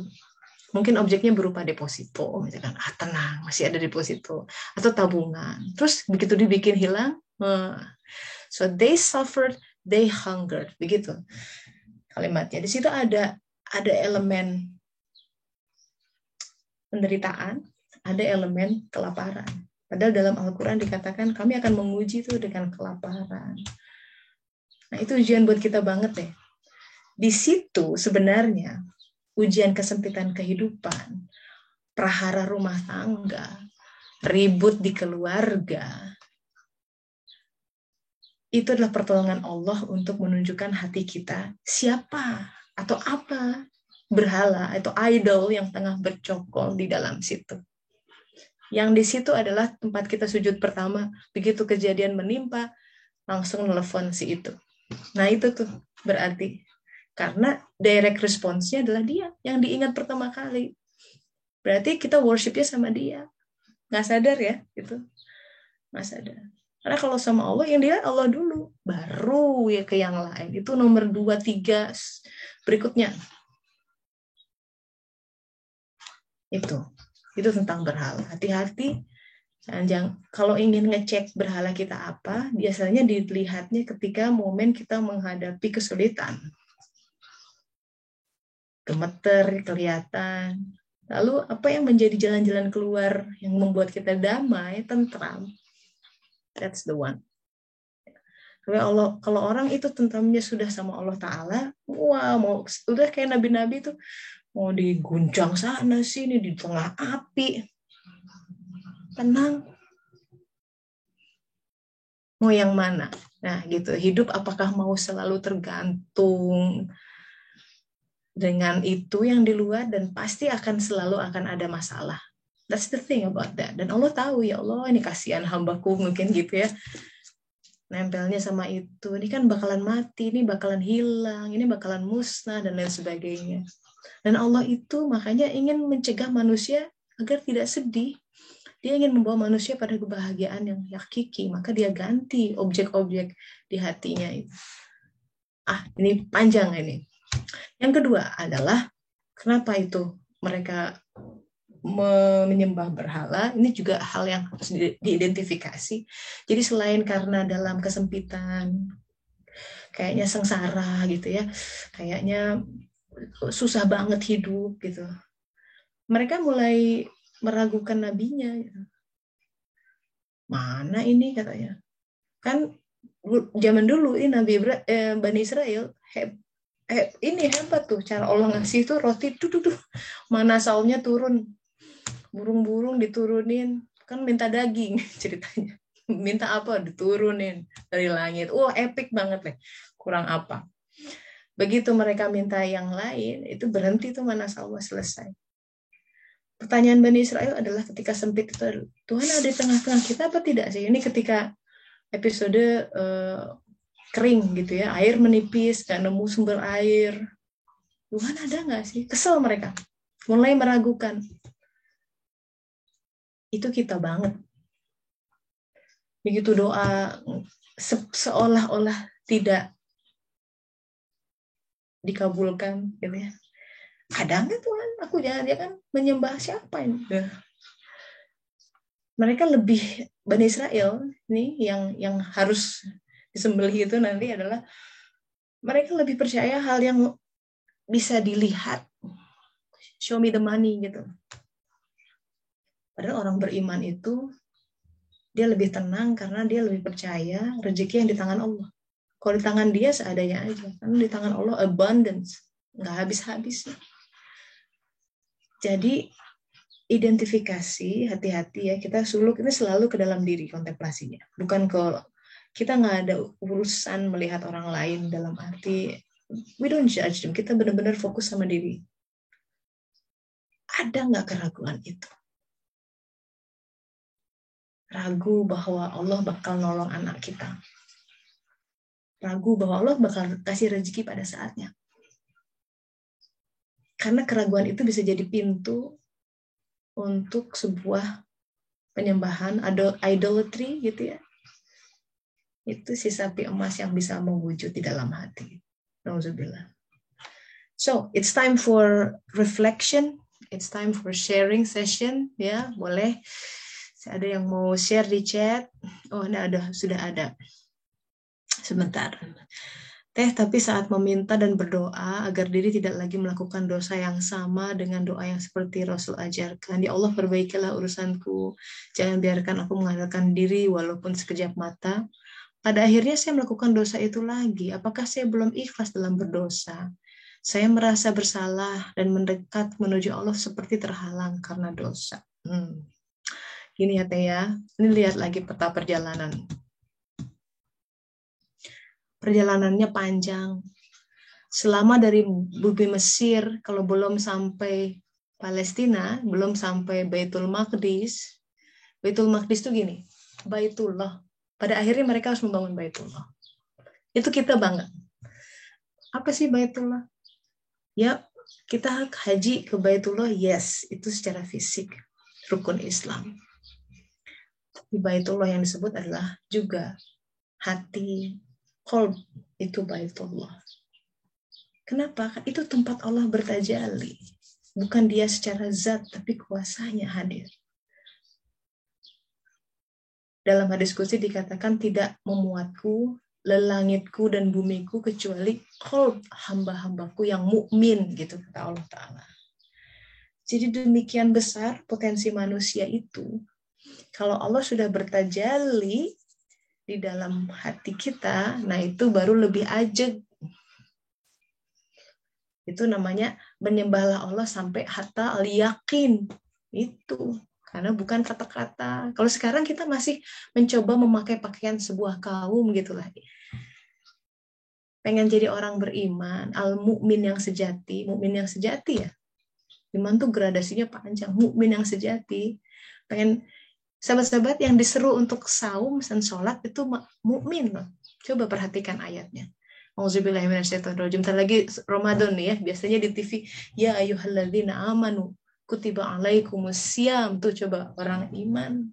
Mungkin objeknya berupa deposito, misalkan, tenang, masih ada deposito, atau tabungan. Terus begitu dibikin hilang, so they suffered, they hungered, begitu kalimatnya. Di situ ada elemen penderitaan, ada elemen kelaparan. Padahal dalam Al-Quran dikatakan kami akan menguji itu dengan kelaparan. Nah, itu ujian buat kita banget deh. Di situ sebenarnya ujian kesempitan kehidupan, prahara rumah tangga, ribut di keluarga, itu adalah pertolongan Allah untuk menunjukkan hati kita siapa atau apa berhala atau idol yang tengah bercokol di dalam situ. Yang di situ adalah tempat kita sujud pertama. Begitu kejadian menimpa, langsung nelfon si itu. Nah, itu tuh berarti karena direct response-nya adalah dia yang diingat pertama kali. Berarti kita worship-nya sama dia. Nggak sadar ya, gitu. Nggak sadar. Karena kalau sama Allah, yang dia Allah dulu. Baru ya ke yang lain. Itu nomor 2, 3 berikutnya. Itu tentang berhala. Hati-hati. Jangan, kalau ingin ngecek berhala kita apa, biasanya dilihatnya ketika momen kita menghadapi kesulitan. Gemeter, kelihatan. Lalu apa yang menjadi jalan-jalan keluar yang membuat kita damai, tentram? That's the one. Kalau orang itu tentramnya sudah sama Allah Ta'ala, wah, udah kayak nabi-nabi itu, mau diguncang sana sini di tengah api, tenang. Mau yang mana? Nah, gitu. Hidup apakah mau selalu tergantung dengan itu yang di luar, dan pasti selalu akan ada masalah. That's the thing about that. Dan Allah tahu, ya Allah, ini kasihan hambaku mungkin gitu ya. Nempelnya sama itu, ini kan bakalan mati, ini bakalan hilang, ini bakalan musnah, dan lain sebagainya. Dan Allah itu makanya ingin mencegah manusia agar tidak sedih. Dia ingin membawa manusia pada kebahagiaan yang hakiki, maka dia ganti objek-objek di hatinya itu. Ini panjang ini. Yang kedua adalah, kenapa itu mereka menyembah berhala? Ini juga hal yang harus diidentifikasi. Jadi selain karena dalam kesempitan, kayaknya sengsara gitu ya, kayaknya susah banget hidup gitu, mereka mulai meragukan nabinya gitu. Mana ini katanya, kan zaman dulu ini Bani Israel ini hebat tuh cara Allah ngasih tuh roti mana saumnya turun, burung-burung diturunin, kan minta daging ceritanya, minta apa diturunin dari langit. Epic banget deh, kurang apa. Begitu mereka minta yang lain, itu berhenti tuh mana saumnya, selesai. Pertanyaan Bani Israel adalah ketika sempit itu, Tuhan ada di tengah-tengah kita apa tidak sih? Ini ketika episode kering gitu ya, air menipis, gak nemu sumber air. Tuhan ada nggak sih? Kesel mereka, mulai meragukan. Itu kita banget. Begitu doa seolah-olah tidak dikabulkan gitu ya. Ada nggak Tuhan? Aku jangan menyembah siapa ini? Mereka lebih, Bani Israel nih yang harus disembelih itu nanti adalah mereka lebih percaya hal yang bisa dilihat, show me the money gitu. Padahal orang beriman itu dia lebih tenang karena dia lebih percaya rezeki yang di tangan Allah. Kalau di tangan dia seadanya aja, karena di tangan Allah abundance, nggak habis-habis. Jadi identifikasi, hati-hati ya, kita suluk ini selalu ke dalam diri kontemplasinya, bukan ke kita nggak ada urusan melihat orang lain, dalam arti we don't judge them, kita benar-benar fokus sama diri. Ada nggak keraguan itu? Ragu bahwa Allah bakal nolong anak kita. Ragu bahwa Allah bakal kasih rezeki pada saatnya. Karena keraguan itu bisa jadi pintu untuk sebuah penyembahan, idolatry gitu ya. Itu si sapi emas yang bisa mewujud di dalam hati. Nauzubillah. So, it's time for reflection. It's time for sharing session. Ya, boleh. Ada yang mau share di chat? Oh, sudah ada. Sebentar. Tapi saat meminta dan berdoa agar diri tidak lagi melakukan dosa yang sama dengan doa yang seperti Rasul ajarkan. Ya Allah, perbaikilah urusanku. Jangan biarkan aku mengandalkan diri walaupun sekejap mata. Pada akhirnya saya melakukan dosa itu lagi. Apakah saya belum ikhlas dalam berdosa? Saya merasa bersalah dan mendekat menuju Allah seperti terhalang karena dosa. Gini ya Teh ya, ini lihat lagi peta perjalanan. Perjalanannya panjang. Selama dari bumi Mesir, kalau belum sampai Palestina, belum sampai Baitul Maqdis. Baitul Maqdis itu gini, Baitullah. Pada akhirnya mereka harus membangun Baitullah. Itu kita bangga. Apa sih Baitullah? Ya, kita haji ke Baitullah, yes, itu secara fisik, rukun Islam. Tapi Baitullah yang disebut adalah juga hati, qalb, itu Baitullah. Kenapa? Itu tempat Allah bertajalli. Bukan dia secara zat, tapi kuasanya hadir. Dalam hadis qudsi dikatakan tidak memuatku, langitku dan bumiku kecuali qalb hamba-hambaku yang mukmin, gitu kata Allah Ta'ala. Jadi demikian besar potensi manusia itu. Kalau Allah sudah bertajalli di dalam hati kita, nah itu baru lebih ajeg. Itu namanya menyembahlah Allah sampai hatta al-yakin. Itu. Karena bukan kata-kata. Kalau sekarang kita masih mencoba memakai pakaian sebuah kaum gitulah. Pengen jadi orang beriman, al-mu'min yang sejati. Mukmin yang sejati ya. Iman tuh gradasinya panjang. Mukmin yang sejati. Pengen sahabat-sahabat yang diseru untuk saum dan sholat itu mukmin loh. Coba perhatikan ayatnya. Auzubillahiminasyaitonirrajim. Bentar lagi Ramadan nih ya. Biasanya di TV, ya ayyuhalladzina amanu kutiba alaikumusiyam. Tuh coba orang iman.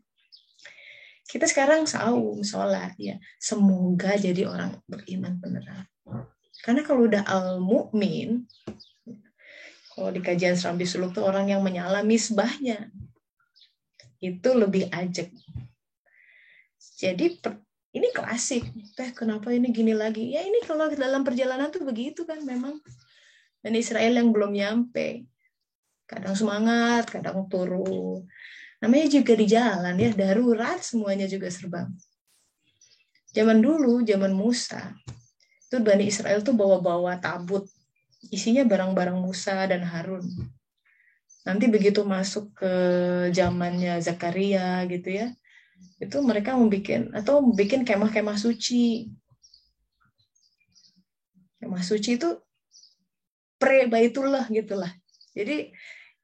Kita sekarang saum, sholat ya. Semoga jadi orang beriman beneran. Karena kalau udah al-mu'min, kalau di kajian Serambi Suluk tuh orang yang menyala misbahnya. Itu lebih ajak. Jadi ini klasik. Kenapa ini gini lagi? Ya ini kalau dalam perjalanan tuh begitu kan memang. Dan Israel yang belum nyampe. Kadang semangat, kadang turun. Namanya juga di jalan ya, darurat semuanya juga serba. Zaman dulu, zaman Musa, itu Bani Israel tuh bawa-bawa tabut. Isinya barang-barang Musa dan Harun. Nanti begitu masuk ke zamannya Zakaria gitu ya, itu mereka bikin kemah-kemah suci. Kemah suci itu pre-Baitullah gitulah. Jadi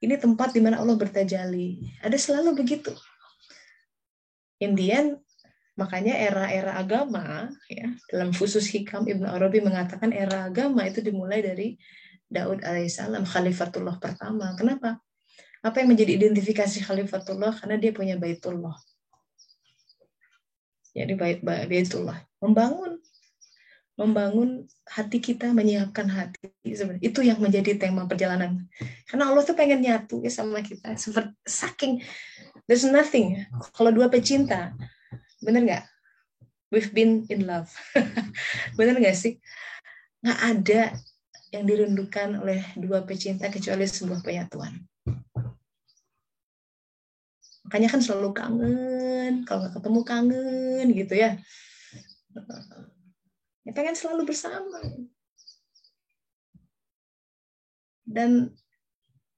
ini tempat di mana Allah bertajalli. Ada selalu begitu. Indian, makanya era-era agama ya, dalam Fusus Hikam Ibnu Arabi mengatakan era agama itu dimulai dari Daud alaihissalam, Khalifatullah pertama. Kenapa? Apa yang menjadi identifikasi Khalifatullah? Karena dia punya Baitullah. Jadi Baitullah membangun hati kita, menyiapkan hati. Itu yang menjadi tema perjalanan. Karena Allah tuh pengen nyatu ya sama kita. Saking there's nothing. Kalau dua pecinta, bener nggak? We've been in love. Bener nggak sih? Nggak ada yang dirindukan oleh dua pecinta kecuali sebuah penyatuan. Makanya kan selalu kangen, kalau nggak ketemu kangen gitu ya. Ya pengen selalu bersama. Dan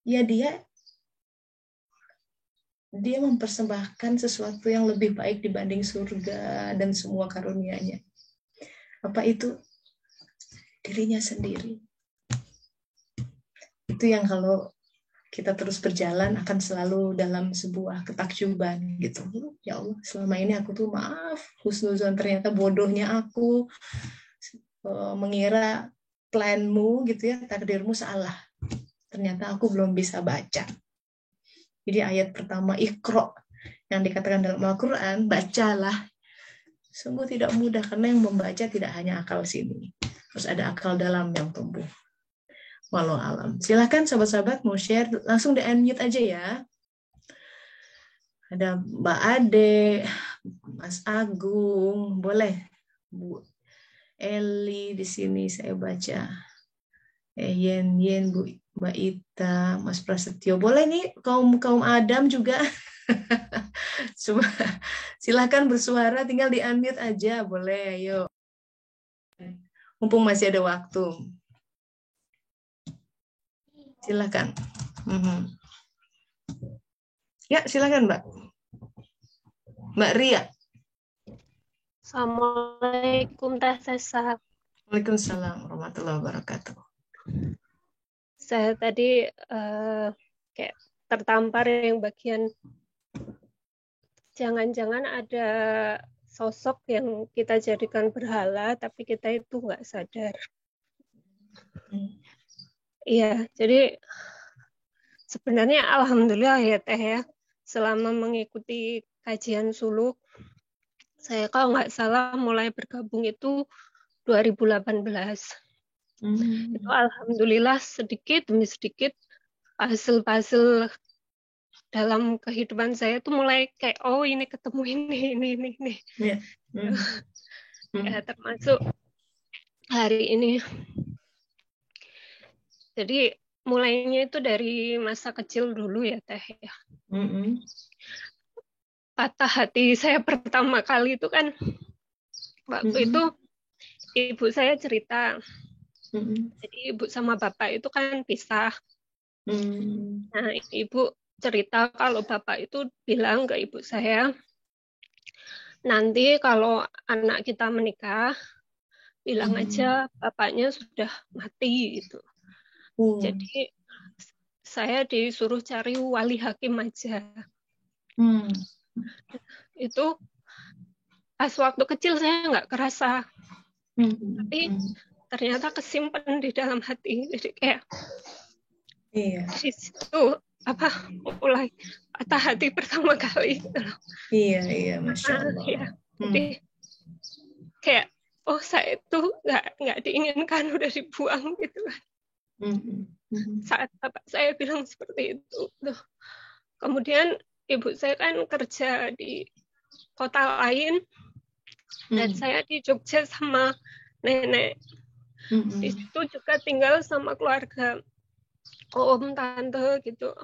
ya dia mempersembahkan sesuatu yang lebih baik dibanding surga dan semua karunia-Nya. Apa itu? Dirinya sendiri. Itu yang kalau kita terus berjalan akan selalu dalam sebuah ketakjuban gitu. Ya Allah, selama ini aku tuh maaf, husnuzon, ternyata bodohnya aku mengira planmu gitu ya, takdirmu salah. Ternyata aku belum bisa baca. Jadi ayat pertama Iqra yang dikatakan dalam Al-Quran, bacalah. Sungguh tidak mudah karena yang membaca tidak hanya akal sini, terus ada akal dalam yang tumbuh. Walau alam. Silahkan sahabat-sahabat mau share, langsung di unmute aja ya. Ada Mbak Ade, Mas Agung, boleh Bu Eli di sini saya baca. Yen Bu Mbak Ita, Mas Prasetyo, boleh nih kaum Adam juga. Silahkan bersuara, tinggal di unmute aja, boleh, ayo. Mumpung masih ada waktu. Silahkan. Ya, silakan Mbak. Mbak Ria. Assalamualaikum Teh Sesa. Waalaikumsalam warahmatullahi wabarakatuh. Saya tadi kayak tertampar yang bagian jangan-jangan ada sosok yang kita jadikan berhala, tapi kita itu nggak sadar. Iya, jadi sebenarnya alhamdulillah ya Teh ya, selama mengikuti kajian suluk, saya kalau nggak salah mulai bergabung itu 2018. Itu alhamdulillah sedikit demi sedikit puzzle-puzzle dalam kehidupan saya tuh mulai kayak oh ini ketemu ini. Yeah. Ya, termasuk hari ini. Jadi mulainya itu dari masa kecil dulu ya Teh ya. Patah hati saya pertama kali itu kan waktu itu ibu saya cerita. Jadi ibu sama bapak itu kan pisah. Nah, ibu cerita kalau bapak itu bilang ke ibu saya, nanti kalau anak kita menikah, bilang aja bapaknya sudah mati gitu. Jadi saya disuruh cari wali hakim aja. Itu pas waktu kecil saya nggak kerasa, tapi ternyata kesimpan di dalam hati. Jadi kayak di situ mulai patah hati pertama kali. Iya, Masya Allah. Ya. Jadi kayak oh saya itu nggak diinginkan, udah dibuang gitu kan. Saat bapak saya bilang seperti itu. Kemudian ibu saya kan kerja di kota lain dan saya di Jogja sama nenek. Di situ juga tinggal sama keluarga om tante gitu.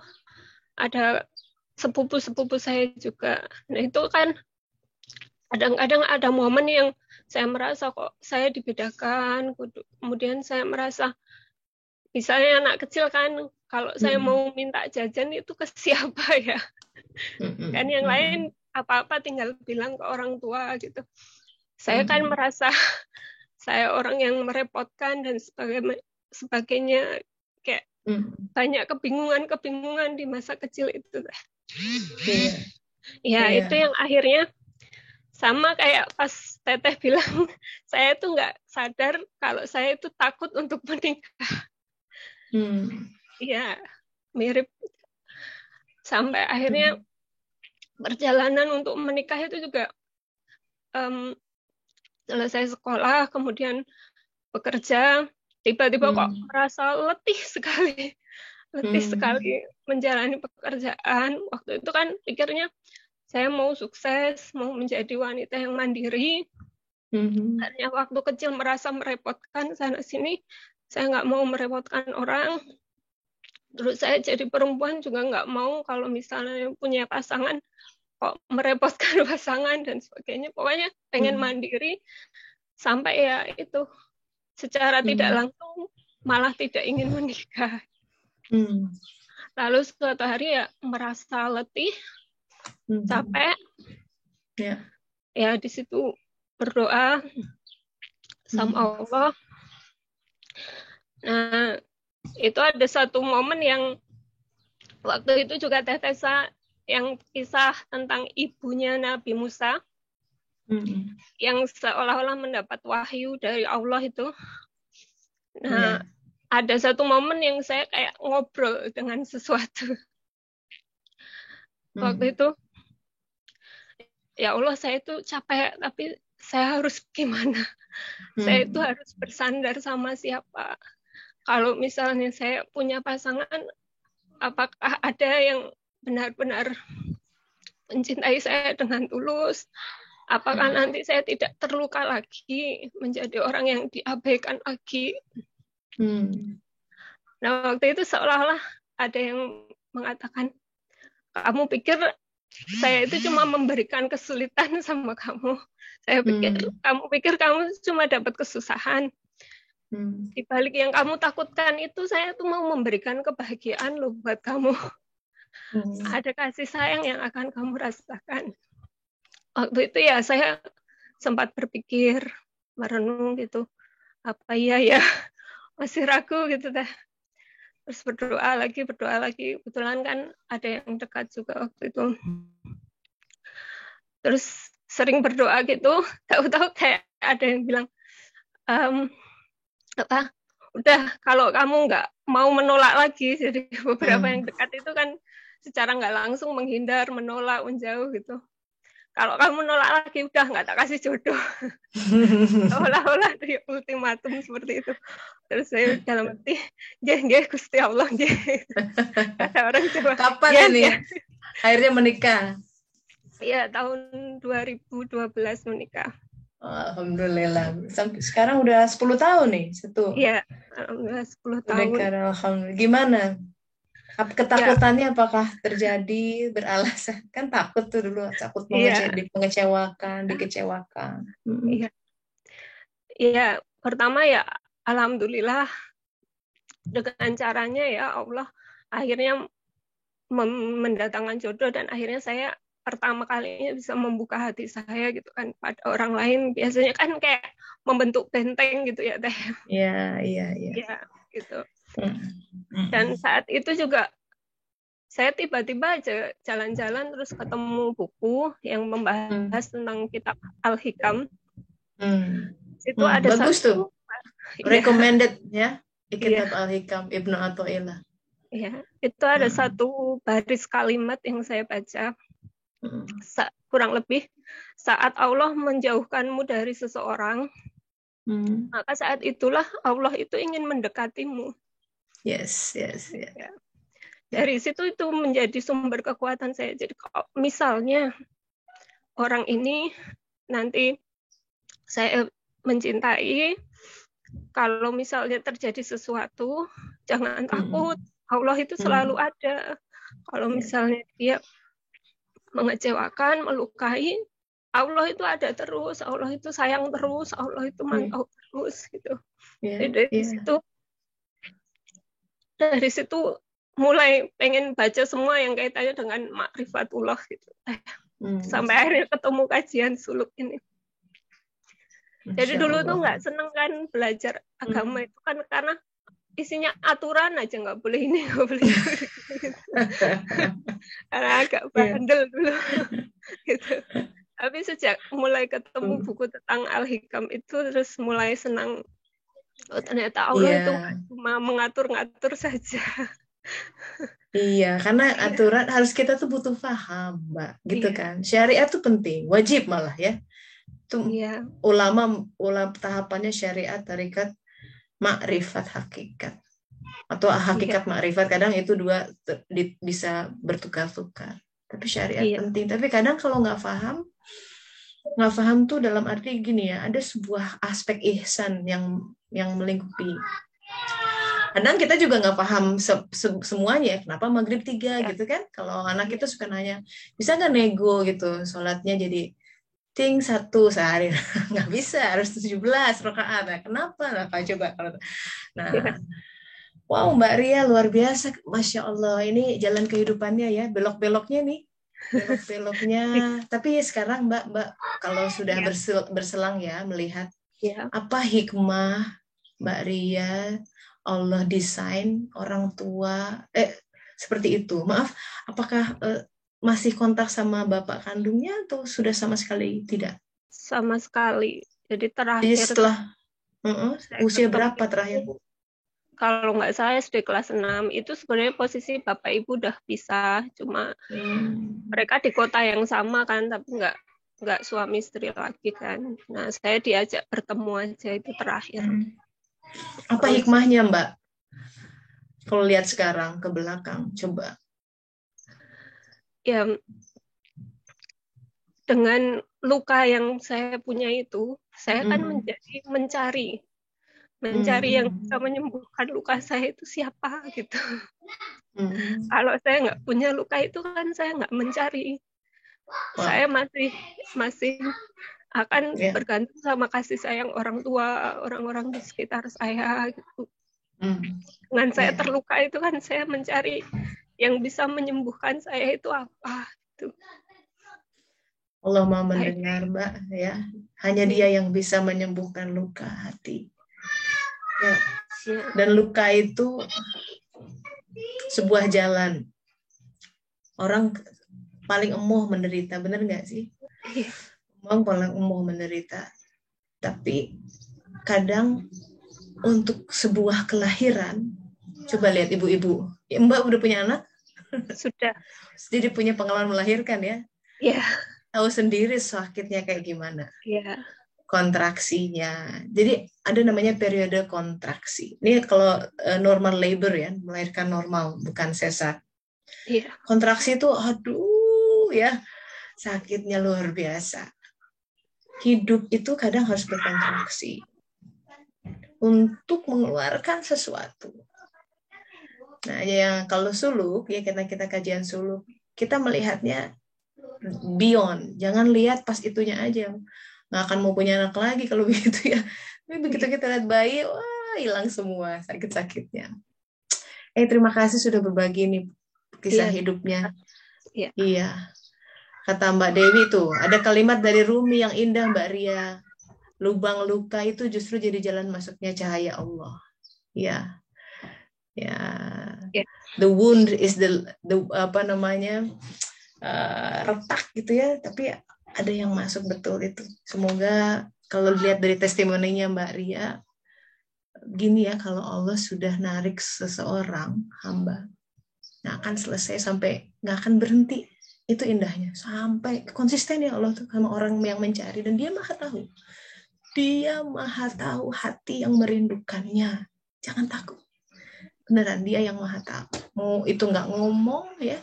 Ada sepupu-sepupu saya juga. Nah itu kan kadang-kadang ada momen yang saya merasa kok saya dibedakan. Kemudian saya merasa misalnya anak kecil kan kalau saya mau minta jajan itu ke siapa ya? Kan yang lain apa-apa tinggal bilang ke orang tua gitu. Saya kan merasa saya orang yang merepotkan dan sebagainya, kayak banyak kebingungan di masa kecil itu. Itu yang akhirnya sama kayak pas Teteh bilang, saya tuh nggak sadar kalau saya itu takut untuk menikah. Iya, mirip. Sampai akhirnya perjalanan untuk menikah itu juga selesai sekolah, kemudian bekerja, tiba-tiba kok merasa letih sekali menjalani pekerjaan. Waktu itu kan pikirnya saya mau sukses, mau menjadi wanita yang mandiri. Hanya waktu kecil merasa merepotkan sana sini, saya nggak mau merepotkan orang. Terus saya jadi perempuan juga nggak mau kalau misalnya punya pasangan kok merepotkan pasangan dan sebagainya. Pokoknya pengen mandiri sampai ya itu secara tidak langsung malah tidak ingin menikah. Lalu suatu hari ya merasa letih, capek. Ya di situ berdoa sama Allah. Nah, itu ada satu momen yang waktu itu juga Teh Tessa yang kisah tentang ibunya Nabi Musa yang seolah-olah mendapat wahyu dari Allah itu. Nah, ada satu momen yang saya kayak ngobrol dengan sesuatu. Waktu itu, ya Allah, saya itu capek, tapi saya harus gimana? Saya itu harus bersandar sama siapa? Kalau misalnya saya punya pasangan, apakah ada yang benar-benar mencintai saya dengan tulus? Apakah nanti saya tidak terluka lagi, menjadi orang yang diabaikan lagi? Nah, waktu itu seolah-olah ada yang mengatakan, kamu pikir saya itu cuma memberikan kesulitan sama kamu. Saya pikir, kamu pikir kamu cuma dapat kesusahan. Di balik yang kamu takutkan itu, saya tuh mau memberikan kebahagiaan loh buat kamu. Ada kasih sayang yang akan kamu rasakan. Waktu itu ya saya sempat berpikir, merenung gitu, apa iya ya, masih ragu gitu deh. Terus berdoa lagi. Kebetulan kan ada yang dekat juga waktu itu. Terus sering berdoa gitu, tahu-tahu kayak ada yang bilang, udah kalau kamu nggak mau menolak lagi, jadi beberapa yang dekat itu kan secara nggak langsung menghindar, menolak, menjauh gitu. Kalau kamu nolak lagi, udah nggak tak kasih jodoh. Olah-olah itu ultimatum seperti itu. Terus saya dalam hati, nggih Gusti Allah, nggih. Kata orang Jawa. Kapan ini? Akhirnya menikah? Iya, tahun 2012 menikah. Alhamdulillah. Sampai sekarang udah 10 tahun nih, satu. Iya, alhamdulillah 10 tahun. Menikah, alhamdulillah. Gimana? Ketakutannya apakah terjadi beralasan? Kan takut tuh dulu, takut dikecewakan. Iya. Iya, pertama ya alhamdulillah dengan caranya ya Allah akhirnya mendatangkan jodoh, dan akhirnya saya pertama kalinya bisa membuka hati saya gitu kan pada orang lain. Biasanya kan kayak membentuk benteng gitu ya Teh. Iya. Ya, gitu. Dan saat itu juga saya tiba-tiba aja jalan-jalan terus ketemu buku yang membahas tentang kitab Al-Hikam. Itu ada bagus satu, tuh. Recommended ya, kitab Al-Hikam Ibnu Athaillah. Ya, itu ada satu baris kalimat yang saya baca. Kurang lebih, saat Allah menjauhkanmu dari seseorang, maka saat itulah Allah itu ingin mendekatimu. Yes. Ya. Dari situ itu menjadi sumber kekuatan saya. Jadi kalau misalnya orang ini nanti saya mencintai, kalau misalnya terjadi sesuatu, jangan takut. Allah itu selalu ada. Kalau misalnya dia mengecewakan, melukai, Allah itu ada terus. Allah itu sayang terus. Allah itu mantau terus gitu. Jadi dari situ mulai pengen baca semua yang kaitannya dengan makrifatullah gitu. Sampai akhirnya ketemu kajian suluk ini. Jadi dulu tuh nggak seneng kan belajar agama itu kan karena isinya aturan aja, nggak boleh ini, nggak boleh itu. Karena agak bandel dulu gitu. Tapi sejak mulai ketemu buku tentang Al-Hikam itu terus mulai senang. Oh, ternyata Allah itu cuma mengatur-ngatur saja. Iya, karena aturan harus kita tuh butuh paham, Mbak, gitu kan. Syariat tuh penting, wajib malah ya. Tuh ulama tahapannya syariat, tarekat, makrifat, hakikat. Atau hakikat makrifat, kadang itu dua bisa bertukar-tukar. Tapi syariat penting. Tapi kadang kalau nggak paham tuh dalam arti gini ya, ada sebuah aspek ihsan yang melingkupi. Kadang kita juga nggak paham semuanya, kenapa maghrib 3 gitu kan. Kalau anak itu suka nanya, bisa nggak nego gitu, sholatnya jadi 1 sehari. Nggak bisa, harus 17 rakaat. Nah, kenapa? Nah, coba. Nah, wow, Mbak Ria luar biasa. Masya Allah, ini jalan kehidupannya ya, belok-beloknya nih. Belok-beloknya. Tapi sekarang Mbak kalau sudah berselang ya, melihat apa hikmah Mbak Ria, Allah desain orang tua seperti itu. Maaf, apakah masih kontak sama bapak kandungnya atau sudah sama sekali tidak? Sama sekali. Jadi terakhir. Jadi setelah usia berapa terakhir? kalau nggak salah SD kelas 6 itu sebenarnya posisi bapak ibu udah pisah, cuma mereka di kota yang sama kan, tapi nggak suami istri lagi kan. Nah, saya diajak bertemu aja itu terakhir. Apa hikmahnya, Mbak? Kalau lihat sekarang ke belakang, coba. Ya, dengan luka yang saya punya itu, saya kan mencari yang bisa menyembuhkan luka saya itu siapa gitu. Kalau saya nggak punya luka itu kan saya nggak mencari. Saya masih akan bergantung sama kasih sayang orang tua, orang-orang di sekitar saya gitu. Dengan saya terluka itu kan saya mencari yang bisa menyembuhkan saya itu apa gitu. Allah mau mendengar, Mbak, ya. Hanya Dia yang bisa menyembuhkan luka hati. Ya. Dan luka itu sebuah jalan. Orang paling emuh menderita, benar nggak sih? Orang paling emuh menderita. Tapi kadang untuk sebuah kelahiran, coba lihat ibu-ibu. Ya, Mbak udah punya anak? Sudah. Jadi punya pengalaman melahirkan ya? Iya. Tahu sendiri sakitnya kayak gimana. Iya. Kontraksinya. Jadi ada namanya periode kontraksi. Ini kalau normal labor ya, melahirkan normal, bukan sesar. Iya. Kontraksi itu, aduh ya, sakitnya luar biasa. Hidup itu kadang harus berkontraksi untuk mengeluarkan sesuatu. Nah, yang kalau suluk, ya kita kajian suluk, kita melihatnya beyond. Jangan lihat pas itunya aja. Nggak akan mau punya anak lagi kalau begitu ya. Tapi begitu kita lihat bayi, wah hilang semua sakit-sakitnya. Terima kasih sudah berbagi nih kisah hidupnya. Iya. Kata Mbak Dewi tuh, ada kalimat dari Rumi yang indah, Mbak Ria. Lubang luka itu justru jadi jalan masuknya cahaya Allah. Ya. Ya. The wound is the apa namanya? Retak gitu ya, tapi ada yang masuk betul itu. Semoga kalau lihat dari testimoninya Mbak Ria, gini ya, kalau Allah sudah narik seseorang hamba, nggak akan selesai sampai nggak akan berhenti. Itu indahnya, sampai konsisten ya Allah tuh sama orang yang mencari, dan Dia Maha Tahu. Dia Maha Tahu hati yang merindukannya. Jangan takut. Beneran Dia yang Maha Tahu. Mau itu nggak ngomong ya,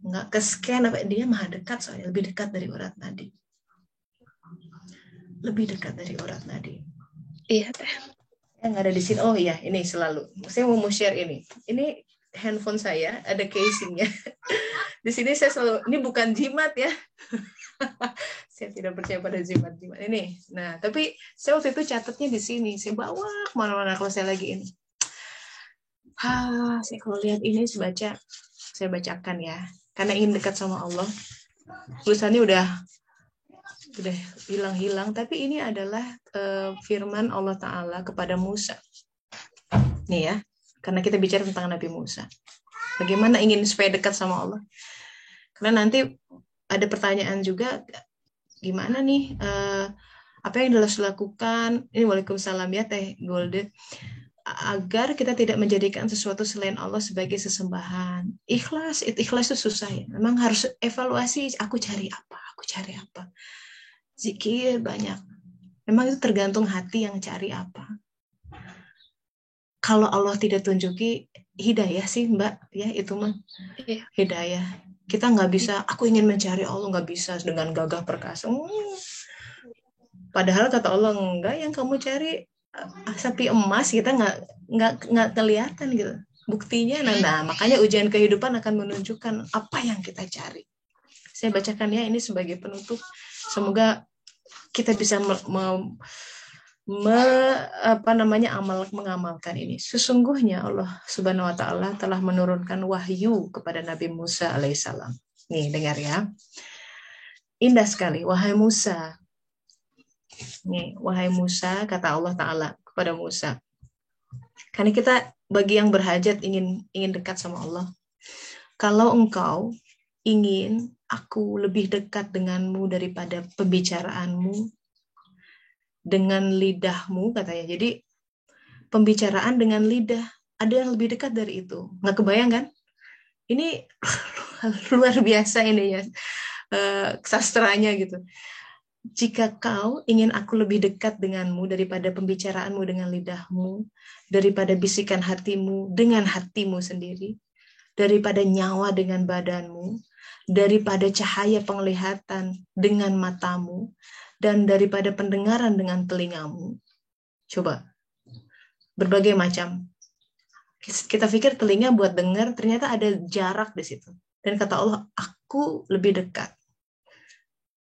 nggak ke-scan apa, Dia Maha dekat, soalnya lebih dekat dari urat nadi. Lebih dekat dari urat nadi. Iya teh. Yang ada di sini, oh iya, ini selalu. Saya mau share ini. Ini handphone saya, ada casingnya. Di sini saya selalu, ini bukan jimat ya. Saya tidak percaya pada jimat-jimat ini. Nah, tapi saya waktu itu catatnya di sini. Saya bawa kemana-mana kalau saya lagi ini. Saya kalau lihat ini saya bacakan ya. Karena ingin dekat sama Allah. Tulisannya udah hilang-hilang, tapi ini adalah firman Allah Ta'ala kepada Musa. Nih ya, karena kita bicara tentang Nabi Musa. Bagaimana ingin supaya dekat sama Allah. Karena nanti ada pertanyaan juga, gimana nih, apa yang harus dilakukan, ini waalaikumsalam ya Teh Golde, agar kita tidak menjadikan sesuatu selain Allah sebagai sesembahan. Ikhlas itu susah ya. Memang harus evaluasi, aku cari apa. Zikir banyak. Memang itu tergantung hati yang cari apa. Kalau Allah tidak tunjuki, hidayah sih Mbak, ya itu mah. Hidayah. Kita nggak bisa, aku ingin mencari Allah, nggak bisa dengan gagah perkasa. Padahal kata Allah, enggak, yang kamu cari sapi emas, kita nggak kelihatan gitu buktinya. Nah makanya ujian kehidupan akan menunjukkan apa yang kita cari. Saya bacakan ya, ini sebagai penutup. Semoga kita bisa mengamalkan ini. Sesungguhnya Allah Subhanahu Wa Taala telah menurunkan wahyu kepada Nabi Musa alaihissalam. Nih dengar ya, indah sekali. Wahai Musa, nih, wahai Musa, kata Allah Ta'ala kepada Musa. Karena kita bagi yang berhajat ingin dekat sama Allah. Kalau engkau ingin aku lebih dekat denganmu daripada pembicaraanmu, dengan lidahmu, katanya. Jadi pembicaraan dengan lidah. Ada yang lebih dekat dari itu. Nggak kebayang kan? Ini luar biasa ini ya, sastranya gitu. Jika kau ingin aku lebih dekat denganmu daripada pembicaraanmu dengan lidahmu, daripada bisikan hatimu dengan hatimu sendiri, daripada nyawa dengan badanmu, daripada cahaya penglihatan dengan matamu, dan daripada pendengaran dengan telingamu. Coba, berbagai macam. Kita pikir telinga buat dengar, ternyata ada jarak di situ. Dan kata Allah, aku lebih dekat.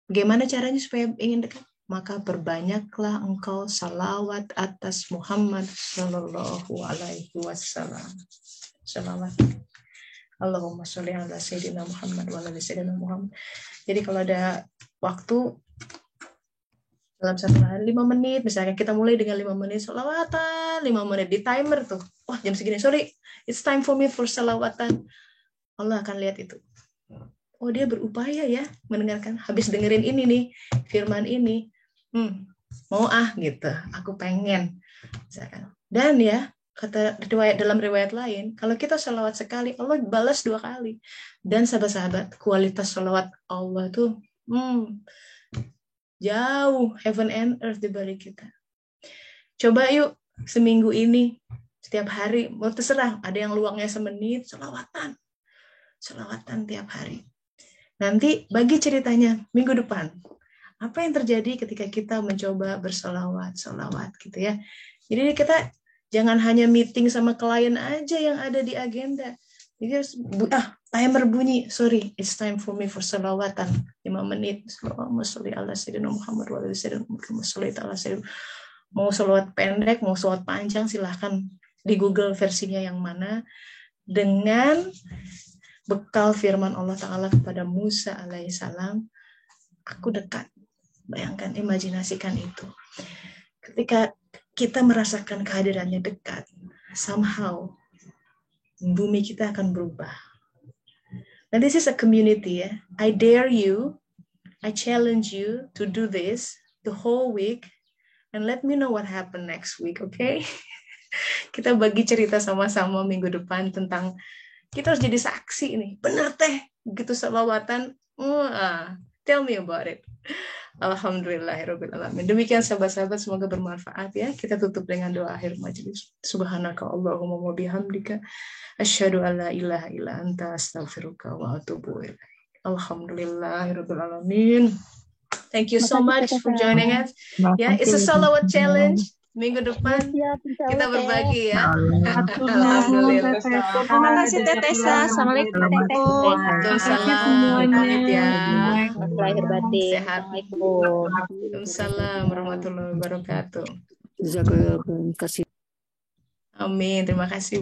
Bagaimana caranya supaya ingin dekat? Maka perbanyaklah engkau salawat atas Muhammad Sallallahu Alaihi Wasallam. Salawat. Allahumma sholli ala Sayyidina Muhammad wa ala Sayyidina Muhammad. Jadi kalau ada waktu dalam satu hari 5 menit, misalnya kita mulai dengan 5 menit salawatan, 5 menit di timer tuh. Wah, jam segini, sorry, it's time for me for salawatan. Allah akan lihat itu. Oh, dia berupaya ya mendengarkan. Habis dengerin ini nih, firman ini. Mau gitu, aku pengen. Misalkan. Dan ya, kata dalam riwayat lain, kalau kita salawat sekali, Allah balas 2 kali. Dan sahabat-sahabat, kualitas salawat Allah tuh jauh heaven and earth dibalik kita. Coba yuk seminggu ini, setiap hari, mau terserah, ada yang luangnya semenit, salawatan tiap hari. Nanti bagi ceritanya minggu depan. Apa yang terjadi ketika kita mencoba bersolawat gitu ya. Jadi kita jangan hanya meeting sama klien aja yang ada di agenda. Jadi timer bunyi, sorry, it's time for me for salawatan 5 menit. Allahumma sholli ala sayyidina Muhammad wa ala sayyidina Muhammad. Mau salawat pendek, mau salawat panjang, silahkan di Google versinya yang mana. Dengan bekal firman Allah Ta'ala kepada Musa alaihissalam, aku dekat. Bayangkan, imajinasikan itu. Ketika kita merasakan kehadirannya dekat, somehow bumi kita akan berubah. And this is a community, ya. I dare you, I challenge you to do this the whole week, and let me know what happened next week, okay? Kita bagi cerita sama-sama minggu depan tentang kita harus jadi saksi nih. Benar teh, gitu salawatan. Tell me about it. Alhamdulillahirrabbilalamin. Demikian sahabat-sahabat, semoga bermanfaat ya. Kita tutup dengan doa akhir majelis. Subhanaka Allahumma wa bihamdika asyhadu an la ilaha illa anta astaghfiruka wa atubu ilaik. Alhamdulillahirrabbilalamin. Thank you so much for joining us. Yeah, it's a salawat challenge. Minggu depan kita berbagi ya. Alhamdulillah. Terima kasih Teh Tessa. Assalamualaikum. Waalaikumsalam. Pamit ya. Lahir batin. Sehat. Waalaikumsalam warahmatullahi wabarakatuh. Terima kasih. Amin. Terima kasih.